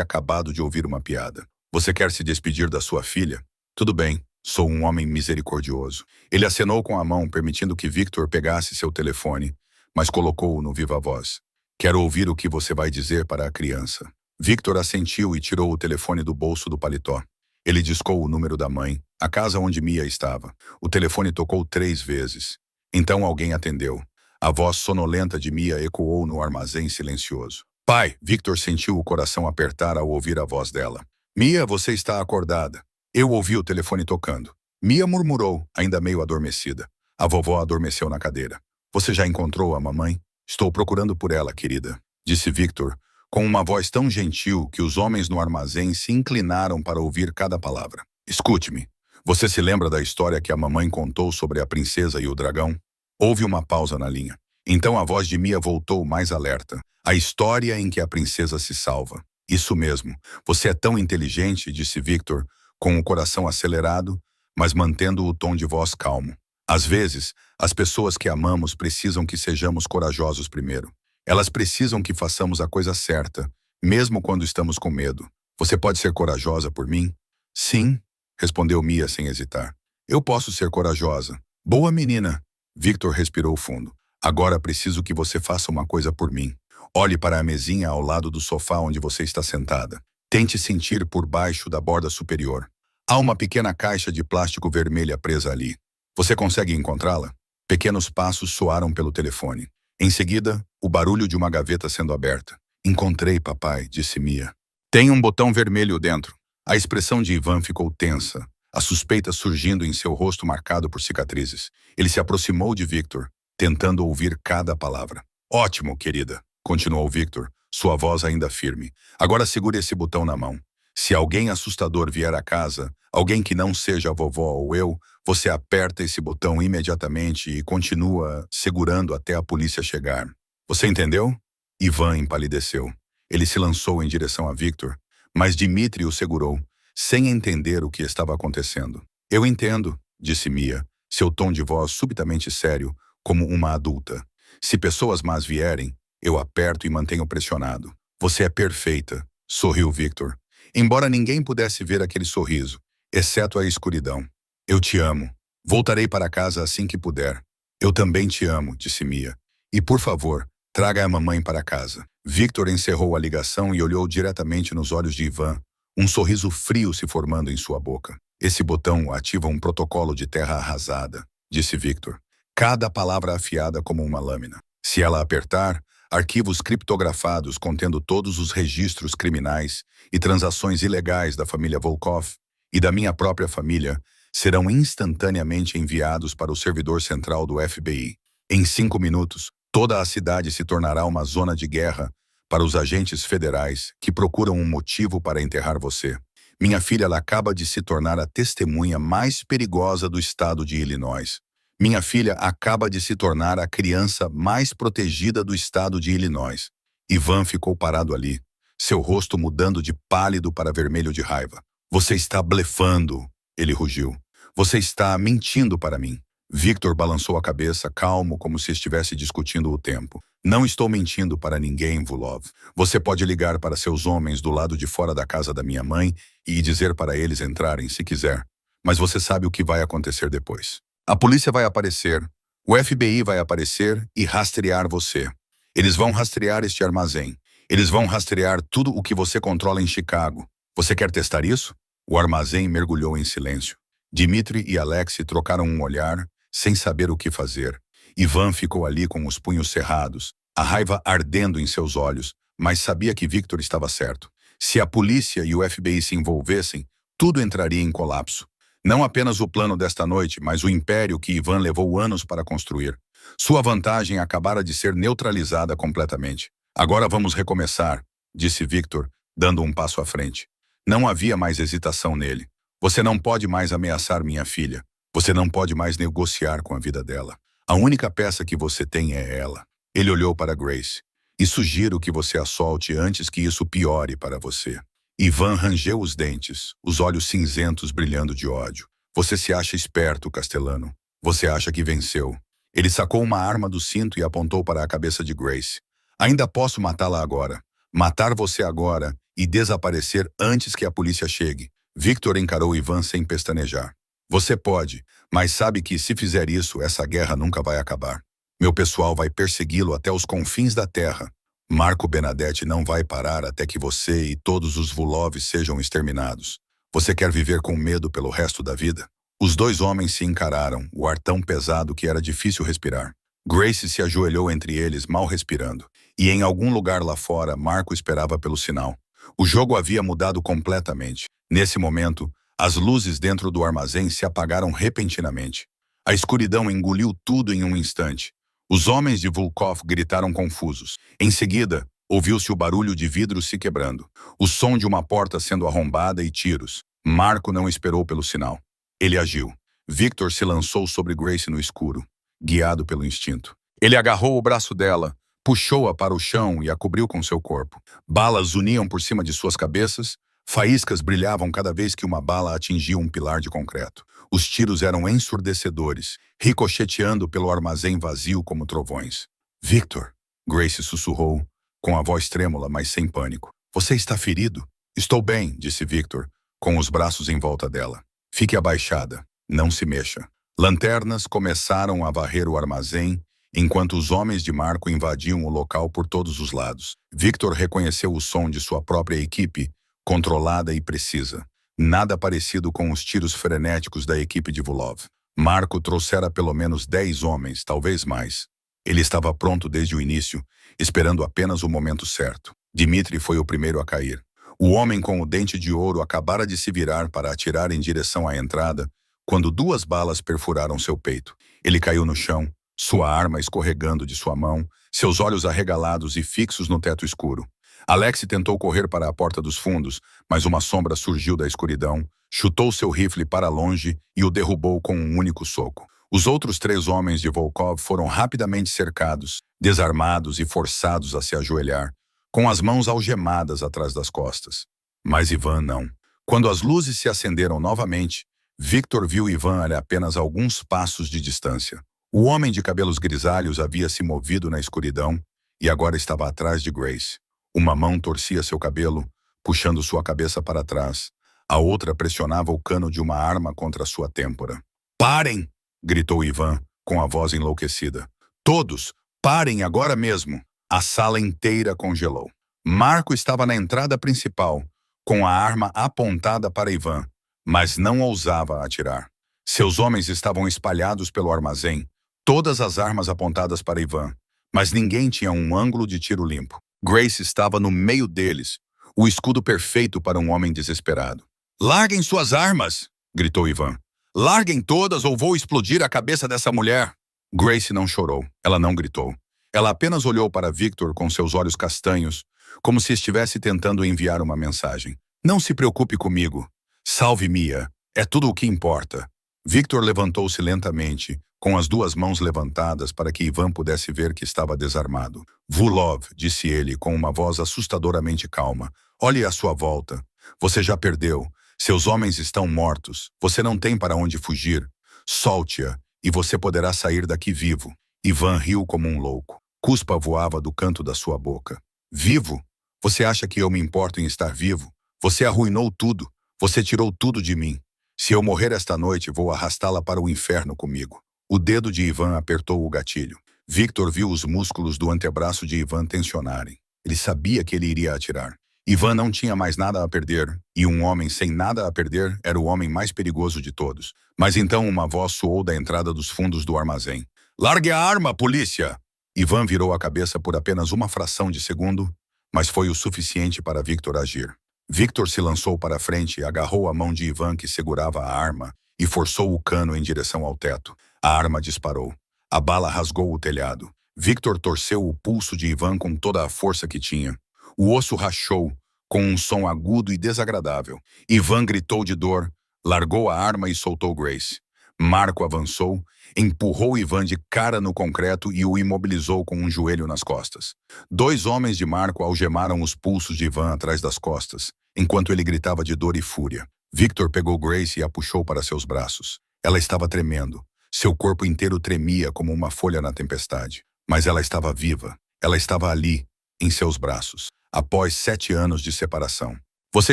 acabado de ouvir uma piada. Você quer se despedir da sua filha? Tudo bem, sou um homem misericordioso. Ele acenou com a mão, permitindo que Victor pegasse seu telefone, mas colocou-o no viva voz. Quero ouvir o que você vai dizer para a criança. Victor assentiu e tirou o telefone do bolso do paletó. Ele discou o número da mãe, a casa onde Mia estava. O telefone tocou 3 vezes. Então alguém atendeu. A voz sonolenta de Mia ecoou no armazém silencioso. Pai! Victor sentiu o coração apertar ao ouvir a voz dela. Mia, você está acordada. Eu ouvi o telefone tocando. Mia murmurou, ainda meio adormecida. A vovó adormeceu na cadeira. Você já encontrou a mamãe? Estou procurando por ela, querida, disse Victor, com uma voz tão gentil que os homens no armazém se inclinaram para ouvir cada palavra. Escute-me. Você se lembra da história que a mamãe contou sobre a princesa e o dragão? Houve uma pausa na linha. Então a voz de Mia voltou mais alerta. A história em que a princesa se salva. Isso mesmo. Você é tão inteligente, disse Victor, com o coração acelerado, mas mantendo o tom de voz calmo. Às vezes, as pessoas que amamos precisam que sejamos corajosos primeiro. Elas precisam que façamos a coisa certa, mesmo quando estamos com medo. Você pode ser corajosa por mim? Sim, respondeu Mia sem hesitar. Eu posso ser corajosa. Boa menina. Victor respirou fundo. Agora preciso que você faça uma coisa por mim. Olhe para a mesinha ao lado do sofá onde você está sentada. Tente sentir por baixo da borda superior. Há uma pequena caixa de plástico vermelha presa ali. Você consegue encontrá-la? Pequenos passos soaram pelo telefone. Em seguida, o barulho de uma gaveta sendo aberta. Encontrei, papai, disse Mia. Tem um botão vermelho dentro. A expressão de Ivan ficou tensa, a suspeita surgindo em seu rosto marcado por cicatrizes. Ele se aproximou de Victor, tentando ouvir cada palavra. Ótimo, querida, continuou Victor, sua voz ainda firme. Agora segure esse botão na mão. Se alguém assustador vier à casa, alguém que não seja a vovó ou eu, você aperta esse botão imediatamente e continua segurando até a polícia chegar. Você entendeu? Ivan empalideceu. Ele se lançou em direção a Victor, mas Dmitri o segurou, sem entender o que estava acontecendo. Eu entendo, disse Mia, seu tom de voz subitamente sério, como uma adulta. Se pessoas más vierem, eu aperto e mantenho pressionado. Você é perfeita, sorriu Victor. Embora ninguém pudesse ver aquele sorriso, exceto a escuridão. Eu te amo. Voltarei para casa assim que puder. Eu também te amo, disse Mia. E, por favor, traga a mamãe para casa. Victor encerrou a ligação e olhou diretamente nos olhos de Ivan, um sorriso frio se formando em sua boca. Esse botão ativa um protocolo de terra arrasada, disse Victor. Cada palavra afiada como uma lâmina. Se ela apertar, arquivos criptografados contendo todos os registros criminais e transações ilegais da família Volkov e da minha própria família serão instantaneamente enviados para o servidor central do FBI. Em 5 minutos, toda a cidade se tornará uma zona de guerra para os agentes federais que procuram um motivo para enterrar você. Minha filha ela acaba de se tornar a testemunha mais perigosa do estado de Illinois. Minha filha acaba de se tornar a criança mais protegida do estado de Illinois. Ivan ficou parado ali, seu rosto mudando de pálido para vermelho de raiva. Você está blefando, ele rugiu. Você está mentindo para mim. Victor balançou a cabeça, calmo, como se estivesse discutindo o tempo. Não estou mentindo para ninguém, Vulov. Você pode ligar para seus homens do lado de fora da casa da minha mãe e dizer para eles entrarem, se quiser. Mas você sabe o que vai acontecer depois. A polícia vai aparecer, o FBI vai aparecer e rastrear você. Eles vão rastrear este armazém. Eles vão rastrear tudo o que você controla em Chicago. Você quer testar isso? O armazém mergulhou em silêncio. Dmitri e Alexei trocaram um olhar, sem saber o que fazer. Ivan ficou ali com os punhos cerrados, a raiva ardendo em seus olhos, mas sabia que Victor estava certo. Se a polícia e o FBI se envolvessem, tudo entraria em colapso. Não apenas o plano desta noite, mas o império que Ivan levou anos para construir. Sua vantagem acabara de ser neutralizada completamente. Agora vamos recomeçar, disse Victor, dando um passo à frente. Não havia mais hesitação nele. Você não pode mais ameaçar minha filha. Você não pode mais negociar com a vida dela. A única peça que você tem é ela. Ele olhou para Grace. E sugiro que você a solte antes que isso piore para você. Ivan rangeu os dentes, os olhos cinzentos brilhando de ódio. Você se acha esperto, Castelano. Você acha que venceu. Ele sacou uma arma do cinto e apontou para a cabeça de Grace. Ainda posso matá-la agora. Matar você agora e desaparecer antes que a polícia chegue. Victor encarou Ivan sem pestanejar. Você pode, mas sabe que se fizer isso, essa guerra nunca vai acabar. Meu pessoal vai persegui-lo até os confins da terra. Marco Benedetti não vai parar até que você e todos os Vulovs sejam exterminados. Você quer viver com medo pelo resto da vida? Os dois homens se encararam, o ar tão pesado que era difícil respirar. Grace se ajoelhou entre eles, mal respirando. E em algum lugar lá fora, Marco esperava pelo sinal. O jogo havia mudado completamente. Nesse momento, as luzes dentro do armazém se apagaram repentinamente. A escuridão engoliu tudo em um instante. Os homens de Volkov gritaram confusos. Em seguida, ouviu-se o barulho de vidros se quebrando, o som de uma porta sendo arrombada e tiros. Marco não esperou pelo sinal. Ele agiu. Victor se lançou sobre Grace no escuro, guiado pelo instinto. Ele agarrou o braço dela, puxou-a para o chão e a cobriu com seu corpo. Balas zuniam por cima de suas cabeças, faíscas brilhavam cada vez que uma bala atingia um pilar de concreto. Os tiros eram ensurdecedores, ricocheteando pelo armazém vazio como trovões. Victor, Grace sussurrou, com a voz trêmula, mas sem pânico. Você está ferido? Estou bem, disse Victor, com os braços em volta dela. Fique abaixada. Não se mexa. Lanternas começaram a varrer o armazém, enquanto os homens de Marco invadiam o local por todos os lados. Victor reconheceu o som de sua própria equipe, controlada e precisa. Nada parecido com os tiros frenéticos da equipe de Vulov. Marco trouxera pelo menos 10 homens, talvez mais. Ele estava pronto desde o início, esperando apenas o momento certo. Dmitri foi o primeiro a cair. O homem com o dente de ouro acabara de se virar para atirar em direção à entrada, quando 2 balas perfuraram seu peito. Ele caiu no chão, sua arma escorregando de sua mão, seus olhos arregalados e fixos no teto escuro. Alex tentou correr para a porta dos fundos, mas uma sombra surgiu da escuridão, chutou seu rifle para longe e o derrubou com um único soco. Os outros 3 homens de Volkov foram rapidamente cercados, desarmados e forçados a se ajoelhar, com as mãos algemadas atrás das costas. Mas Ivan não. Quando as luzes se acenderam novamente, Victor viu Ivan a apenas alguns passos de distância. O homem de cabelos grisalhos havia se movido na escuridão e agora estava atrás de Grace. Uma mão torcia seu cabelo, puxando sua cabeça para trás. A outra pressionava o cano de uma arma contra sua têmpora. Parem! Gritou Ivan, com a voz enlouquecida. Todos, parem agora mesmo! A sala inteira congelou. Marco estava na entrada principal, com a arma apontada para Ivan, mas não ousava atirar. Seus homens estavam espalhados pelo armazém, todas as armas apontadas para Ivan, mas ninguém tinha um ângulo de tiro limpo. Grace estava no meio deles, o escudo perfeito para um homem desesperado. Larguem suas armas! Gritou Ivan. Larguem todas ou vou explodir a cabeça dessa mulher! Grace não chorou, ela não gritou. Ela apenas olhou para Victor com seus olhos castanhos, como se estivesse tentando enviar uma mensagem. Não se preocupe comigo. Salve Mia. É tudo o que importa. Victor levantou-se lentamente, com as 2 mãos levantadas para que Ivan pudesse ver que estava desarmado. Vulov, disse ele com uma voz assustadoramente calma. Olhe à sua volta. Você já perdeu. Seus homens estão mortos. Você não tem para onde fugir. Solte-a, e você poderá sair daqui vivo. Ivan riu como um louco. Cuspa voava do canto da sua boca. Vivo? Você acha que eu me importo em estar vivo? Você arruinou tudo. Você tirou tudo de mim. Se eu morrer esta noite, vou arrastá-la para o inferno comigo. O dedo de Ivan apertou o gatilho. Victor viu os músculos do antebraço de Ivan tensionarem. Ele sabia que ele iria atirar. Ivan não tinha mais nada a perder, e um homem sem nada a perder era o homem mais perigoso de todos. Mas então uma voz soou da entrada dos fundos do armazém. Largue a arma, polícia! Ivan virou a cabeça por apenas uma fração de segundo, mas foi o suficiente para Victor agir. Victor se lançou para frente e agarrou a mão de Ivan que segurava a arma e forçou o cano em direção ao teto. A arma disparou. A bala rasgou o telhado. Victor torceu o pulso de Ivan com toda a força que tinha. O osso rachou, com um som agudo e desagradável. Ivan gritou de dor, largou a arma e soltou Grace. Marco avançou, empurrou Ivan de cara no concreto e o imobilizou com um joelho nas costas. 2 homens de Marco algemaram os pulsos de Ivan atrás das costas, enquanto ele gritava de dor e fúria. Victor pegou Grace e a puxou para seus braços. Ela estava tremendo. Seu corpo inteiro tremia como uma folha na tempestade. Mas ela estava viva. Ela estava ali, em seus braços, após 7 anos de separação. Você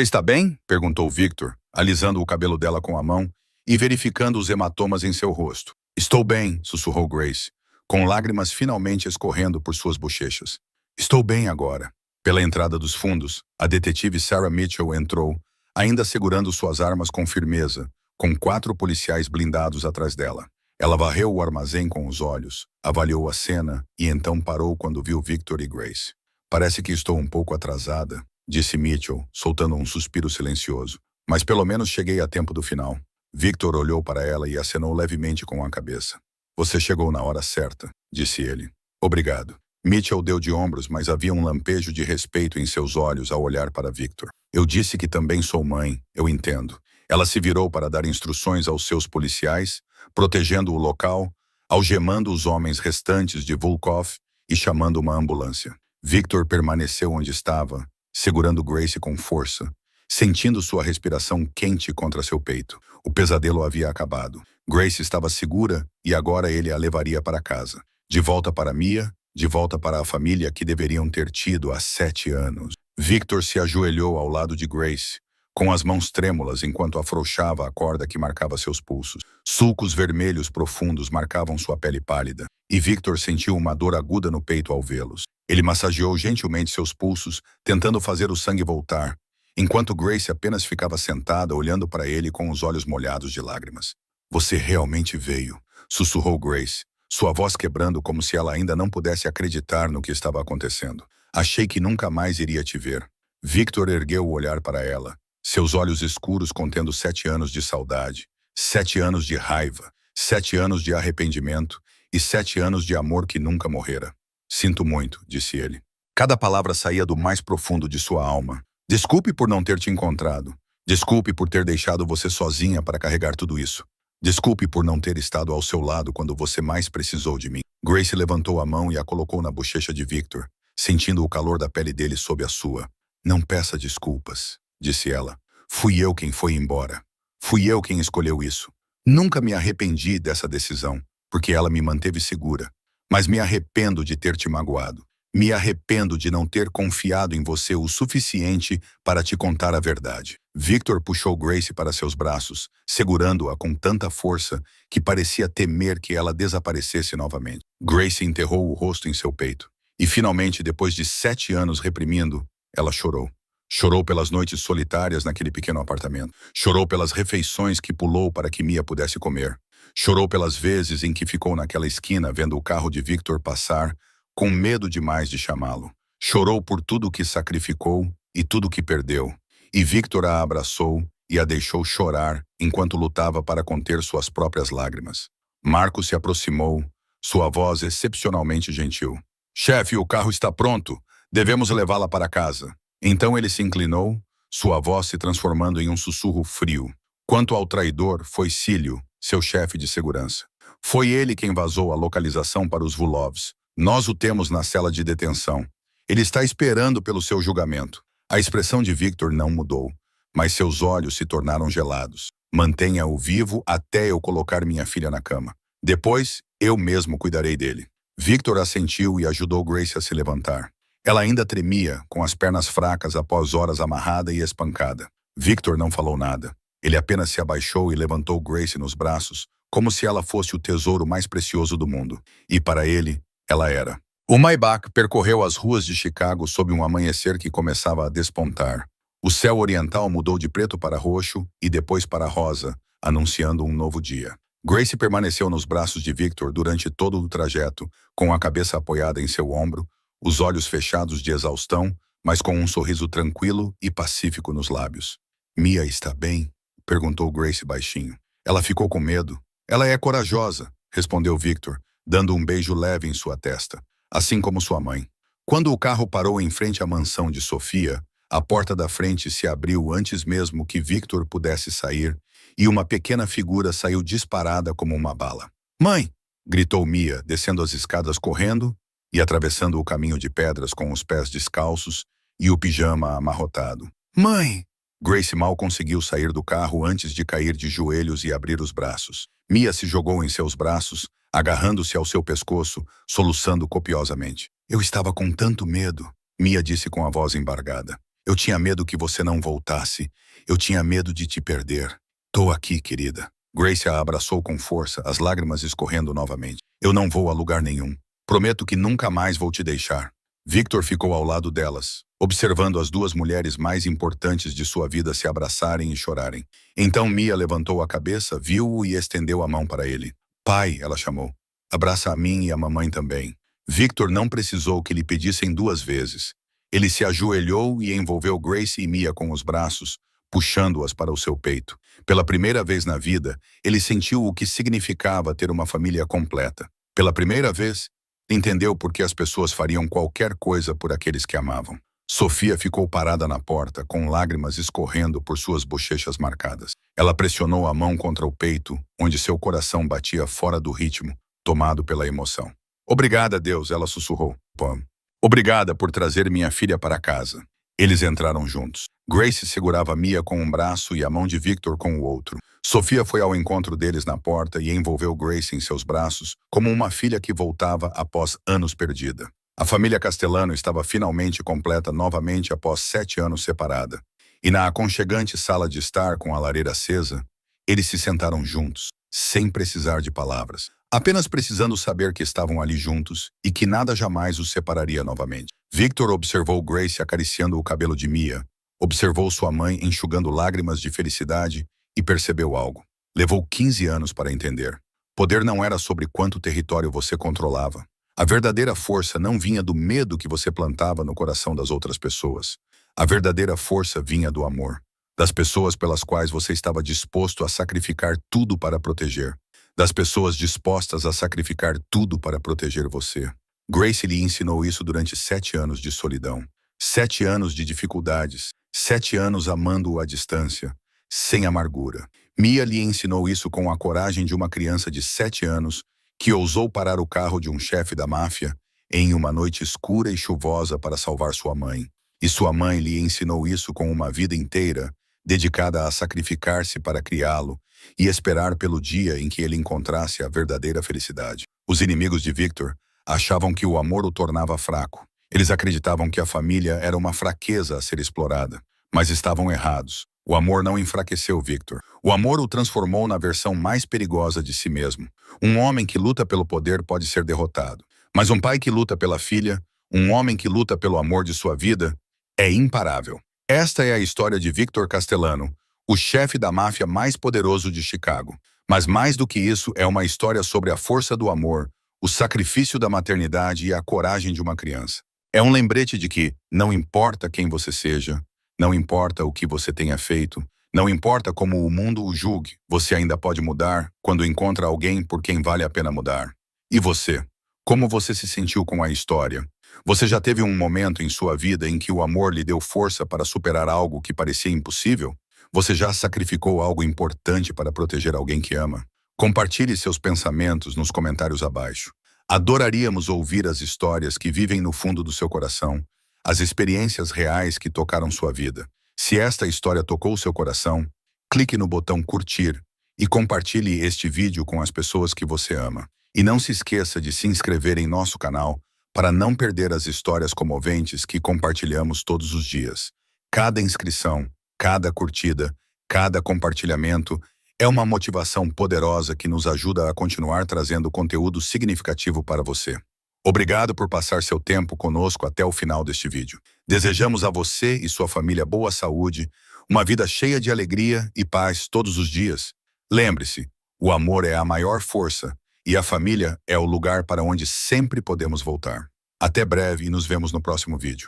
está bem? Perguntou Victor, alisando o cabelo dela com a mão e verificando os hematomas em seu rosto. Estou bem, sussurrou Grace, com lágrimas finalmente escorrendo por suas bochechas. Estou bem agora. Pela entrada dos fundos, a detetive Sarah Mitchell entrou, ainda segurando suas armas com firmeza, com 4 policiais blindados atrás dela. Ela varreu o armazém com os olhos, avaliou a cena e então parou quando viu Victor e Grace. Parece que estou um pouco atrasada, disse Mitchell, soltando um suspiro silencioso. Mas pelo menos cheguei a tempo do final. Victor olhou para ela e acenou levemente com a cabeça. Você chegou na hora certa, disse ele. Obrigado. Mitchell deu de ombros, mas havia um lampejo de respeito em seus olhos ao olhar para Victor. Eu disse que também sou mãe, eu entendo. Ela se virou para dar instruções aos seus policiais, protegendo o local, algemando os homens restantes de Volkov e chamando uma ambulância. Victor permaneceu onde estava, segurando Grace com força, sentindo sua respiração quente contra seu peito. O pesadelo havia acabado. Grace estava segura e agora ele a levaria para casa. De volta para Mia, de volta para a família que deveriam ter tido há 7 anos. Victor se ajoelhou ao lado de Grace, com as mãos trêmulas enquanto afrouxava a corda que marcava seus pulsos. Sulcos vermelhos profundos marcavam sua pele pálida, e Victor sentiu uma dor aguda no peito ao vê-los. Ele massageou gentilmente seus pulsos, tentando fazer o sangue voltar, enquanto Grace apenas ficava sentada olhando para ele com os olhos molhados de lágrimas. "Você realmente veio", sussurrou Grace, sua voz quebrando como se ela ainda não pudesse acreditar no que estava acontecendo. "Achei que nunca mais iria te ver." Victor ergueu o olhar para ela, seus olhos escuros contendo 7 anos de saudade, 7 anos de raiva, 7 anos de arrependimento e 7 anos de amor que nunca morrera. "Sinto muito", disse ele. Cada palavra saía do mais profundo de sua alma. "Desculpe por não ter te encontrado. Desculpe por ter deixado você sozinha para carregar tudo isso. Desculpe por não ter estado ao seu lado quando você mais precisou de mim." Grace levantou a mão e a colocou na bochecha de Victor, sentindo o calor da pele dele sob a sua. "Não peça desculpas", disse ela. "Fui eu quem foi embora. Fui eu quem escolheu isso. Nunca me arrependi dessa decisão, porque ela me manteve segura. Mas me arrependo de ter te magoado. Me arrependo de não ter confiado em você o suficiente para te contar a verdade." Victor puxou Grace para seus braços, segurando-a com tanta força que parecia temer que ela desaparecesse novamente. Grace enterrou o rosto em seu peito. E finalmente, depois de 7 anos reprimindo, ela chorou. Chorou pelas noites solitárias naquele pequeno apartamento. Chorou pelas refeições que pulou para que Mia pudesse comer. Chorou pelas vezes em que ficou naquela esquina vendo o carro de Victor passar, com medo demais de chamá-lo. Chorou por tudo que sacrificou e tudo que perdeu. E Victor a abraçou e a deixou chorar enquanto lutava para conter suas próprias lágrimas. Marco se aproximou, sua voz excepcionalmente gentil. "Chefe, o carro está pronto. Devemos levá-la para casa." Então ele se inclinou, sua voz se transformando em um sussurro frio. Quanto ao traidor, foi Cílio, seu chefe de segurança. Foi ele quem vazou a localização para os Vulovs. Nós o temos na cela de detenção. Ele está esperando pelo seu julgamento. A expressão de Victor não mudou, mas seus olhos se tornaram gelados. "Mantenha-o vivo até eu colocar minha filha na cama. Depois, eu mesmo cuidarei dele." Victor assentiu e ajudou Grace a se levantar. Ela ainda tremia, com as pernas fracas após horas amarrada e espancada. Victor não falou nada. Ele apenas se abaixou e levantou Grace nos braços, como se ela fosse o tesouro mais precioso do mundo. E para ele, ela era. O Maybach percorreu as ruas de Chicago sob um amanhecer que começava a despontar. O céu oriental mudou de preto para roxo e depois para rosa, anunciando um novo dia. Grace permaneceu nos braços de Victor durante todo o trajeto, com a cabeça apoiada em seu ombro, os olhos fechados de exaustão, mas com um sorriso tranquilo e pacífico nos lábios. "Mia está bem?" perguntou Grace baixinho. Ela ficou com medo. "Ela é corajosa", respondeu Victor, dando um beijo leve em sua testa, assim como sua mãe. Quando o carro parou em frente à mansão de Sofia, a porta da frente se abriu antes mesmo que Victor pudesse sair, e uma pequena figura saiu disparada como uma bala. "Mãe!" gritou Mia, descendo as escadas correndo e atravessando o caminho de pedras com os pés descalços e o pijama amarrotado. "Mãe!" Grace mal conseguiu sair do carro antes de cair de joelhos e abrir os braços. Mia se jogou em seus braços, agarrando-se ao seu pescoço, soluçando copiosamente. "Eu estava com tanto medo", Mia disse com a voz embargada. "Eu tinha medo que você não voltasse. Eu tinha medo de te perder. Tô aqui, querida." Grace a abraçou com força, as lágrimas escorrendo novamente. "Eu não vou a lugar nenhum. Prometo que nunca mais vou te deixar." Victor ficou ao lado delas, observando as duas mulheres mais importantes de sua vida se abraçarem e chorarem. Então Mia levantou a cabeça, viu-o e estendeu a mão para ele. "Pai", ela chamou. "Abraça a mim e a mamãe também." Victor não precisou que lhe pedissem 2 vezes. Ele se ajoelhou e envolveu Grace e Mia com os braços, puxando-as para o seu peito. Pela primeira vez na vida, ele sentiu o que significava ter uma família completa. Pela primeira vez, entendeu por que as pessoas fariam qualquer coisa por aqueles que amavam. Sofia ficou parada na porta, com lágrimas escorrendo por suas bochechas marcadas. Ela pressionou a mão contra o peito, onde seu coração batia fora do ritmo, tomado pela emoção. "Obrigada, Deus", ela sussurrou. "Pam. Obrigada por trazer minha filha para casa." Eles entraram juntos. Grace segurava Mia com um braço e a mão de Victor com o outro. Sofia foi ao encontro deles na porta e envolveu Grace em seus braços, como uma filha que voltava após anos perdida. A família Castellano estava finalmente completa novamente após 7 anos separada. E na aconchegante sala de estar com a lareira acesa, eles se sentaram juntos, sem precisar de palavras, apenas precisando saber que estavam ali juntos e que nada jamais os separaria novamente. Victor observou Grace acariciando o cabelo de Mia, observou sua mãe enxugando lágrimas de felicidade e percebeu algo. Levou 15 anos para entender. Poder não era sobre quanto território você controlava. A verdadeira força não vinha do medo que você plantava no coração das outras pessoas. A verdadeira força vinha do amor, das pessoas pelas quais você estava disposto a sacrificar tudo para proteger, das pessoas dispostas a sacrificar tudo para proteger você. Grace lhe ensinou isso durante 7 anos de solidão, 7 anos de dificuldades, 7 anos amando-o à distância, sem amargura. Mia lhe ensinou isso com a coragem de uma criança de 7 anos que ousou parar o carro de um chefe da máfia em uma noite escura e chuvosa para salvar sua mãe. E sua mãe lhe ensinou isso com uma vida inteira, dedicada a sacrificar-se para criá-lo e esperar pelo dia em que ele encontrasse a verdadeira felicidade. Os inimigos de Victor achavam que o amor o tornava fraco. Eles acreditavam que a família era uma fraqueza a ser explorada, mas estavam errados. O amor não enfraqueceu Victor. O amor o transformou na versão mais perigosa de si mesmo. Um homem que luta pelo poder pode ser derrotado, mas um pai que luta pela filha, um homem que luta pelo amor de sua vida, é imparável. Esta é a história de Victor Castellano, o chefe da máfia mais poderoso de Chicago. Mas mais do que isso, é uma história sobre a força do amor, o sacrifício da maternidade e a coragem de uma criança. É um lembrete de que, não importa quem você seja, não importa o que você tenha feito, não importa como o mundo o julgue, você ainda pode mudar quando encontra alguém por quem vale a pena mudar. E você? Como você se sentiu com a história? Você já teve um momento em sua vida em que o amor lhe deu força para superar algo que parecia impossível? Você já sacrificou algo importante para proteger alguém que ama? Compartilhe seus pensamentos nos comentários abaixo. Adoraríamos ouvir as histórias que vivem no fundo do seu coração, as experiências reais que tocaram sua vida. Se esta história tocou seu coração, clique no botão curtir e compartilhe este vídeo com as pessoas que você ama. E não se esqueça de se inscrever em nosso canal para não perder as histórias comoventes que compartilhamos todos os dias. Cada inscrição, cada curtida, cada compartilhamento é uma motivação poderosa que nos ajuda a continuar trazendo conteúdo significativo para você. Obrigado por passar seu tempo conosco até o final deste vídeo. Desejamos a você e sua família boa saúde, uma vida cheia de alegria e paz todos os dias. Lembre-se, o amor é a maior força e a família é o lugar para onde sempre podemos voltar. Até breve e nos vemos no próximo vídeo.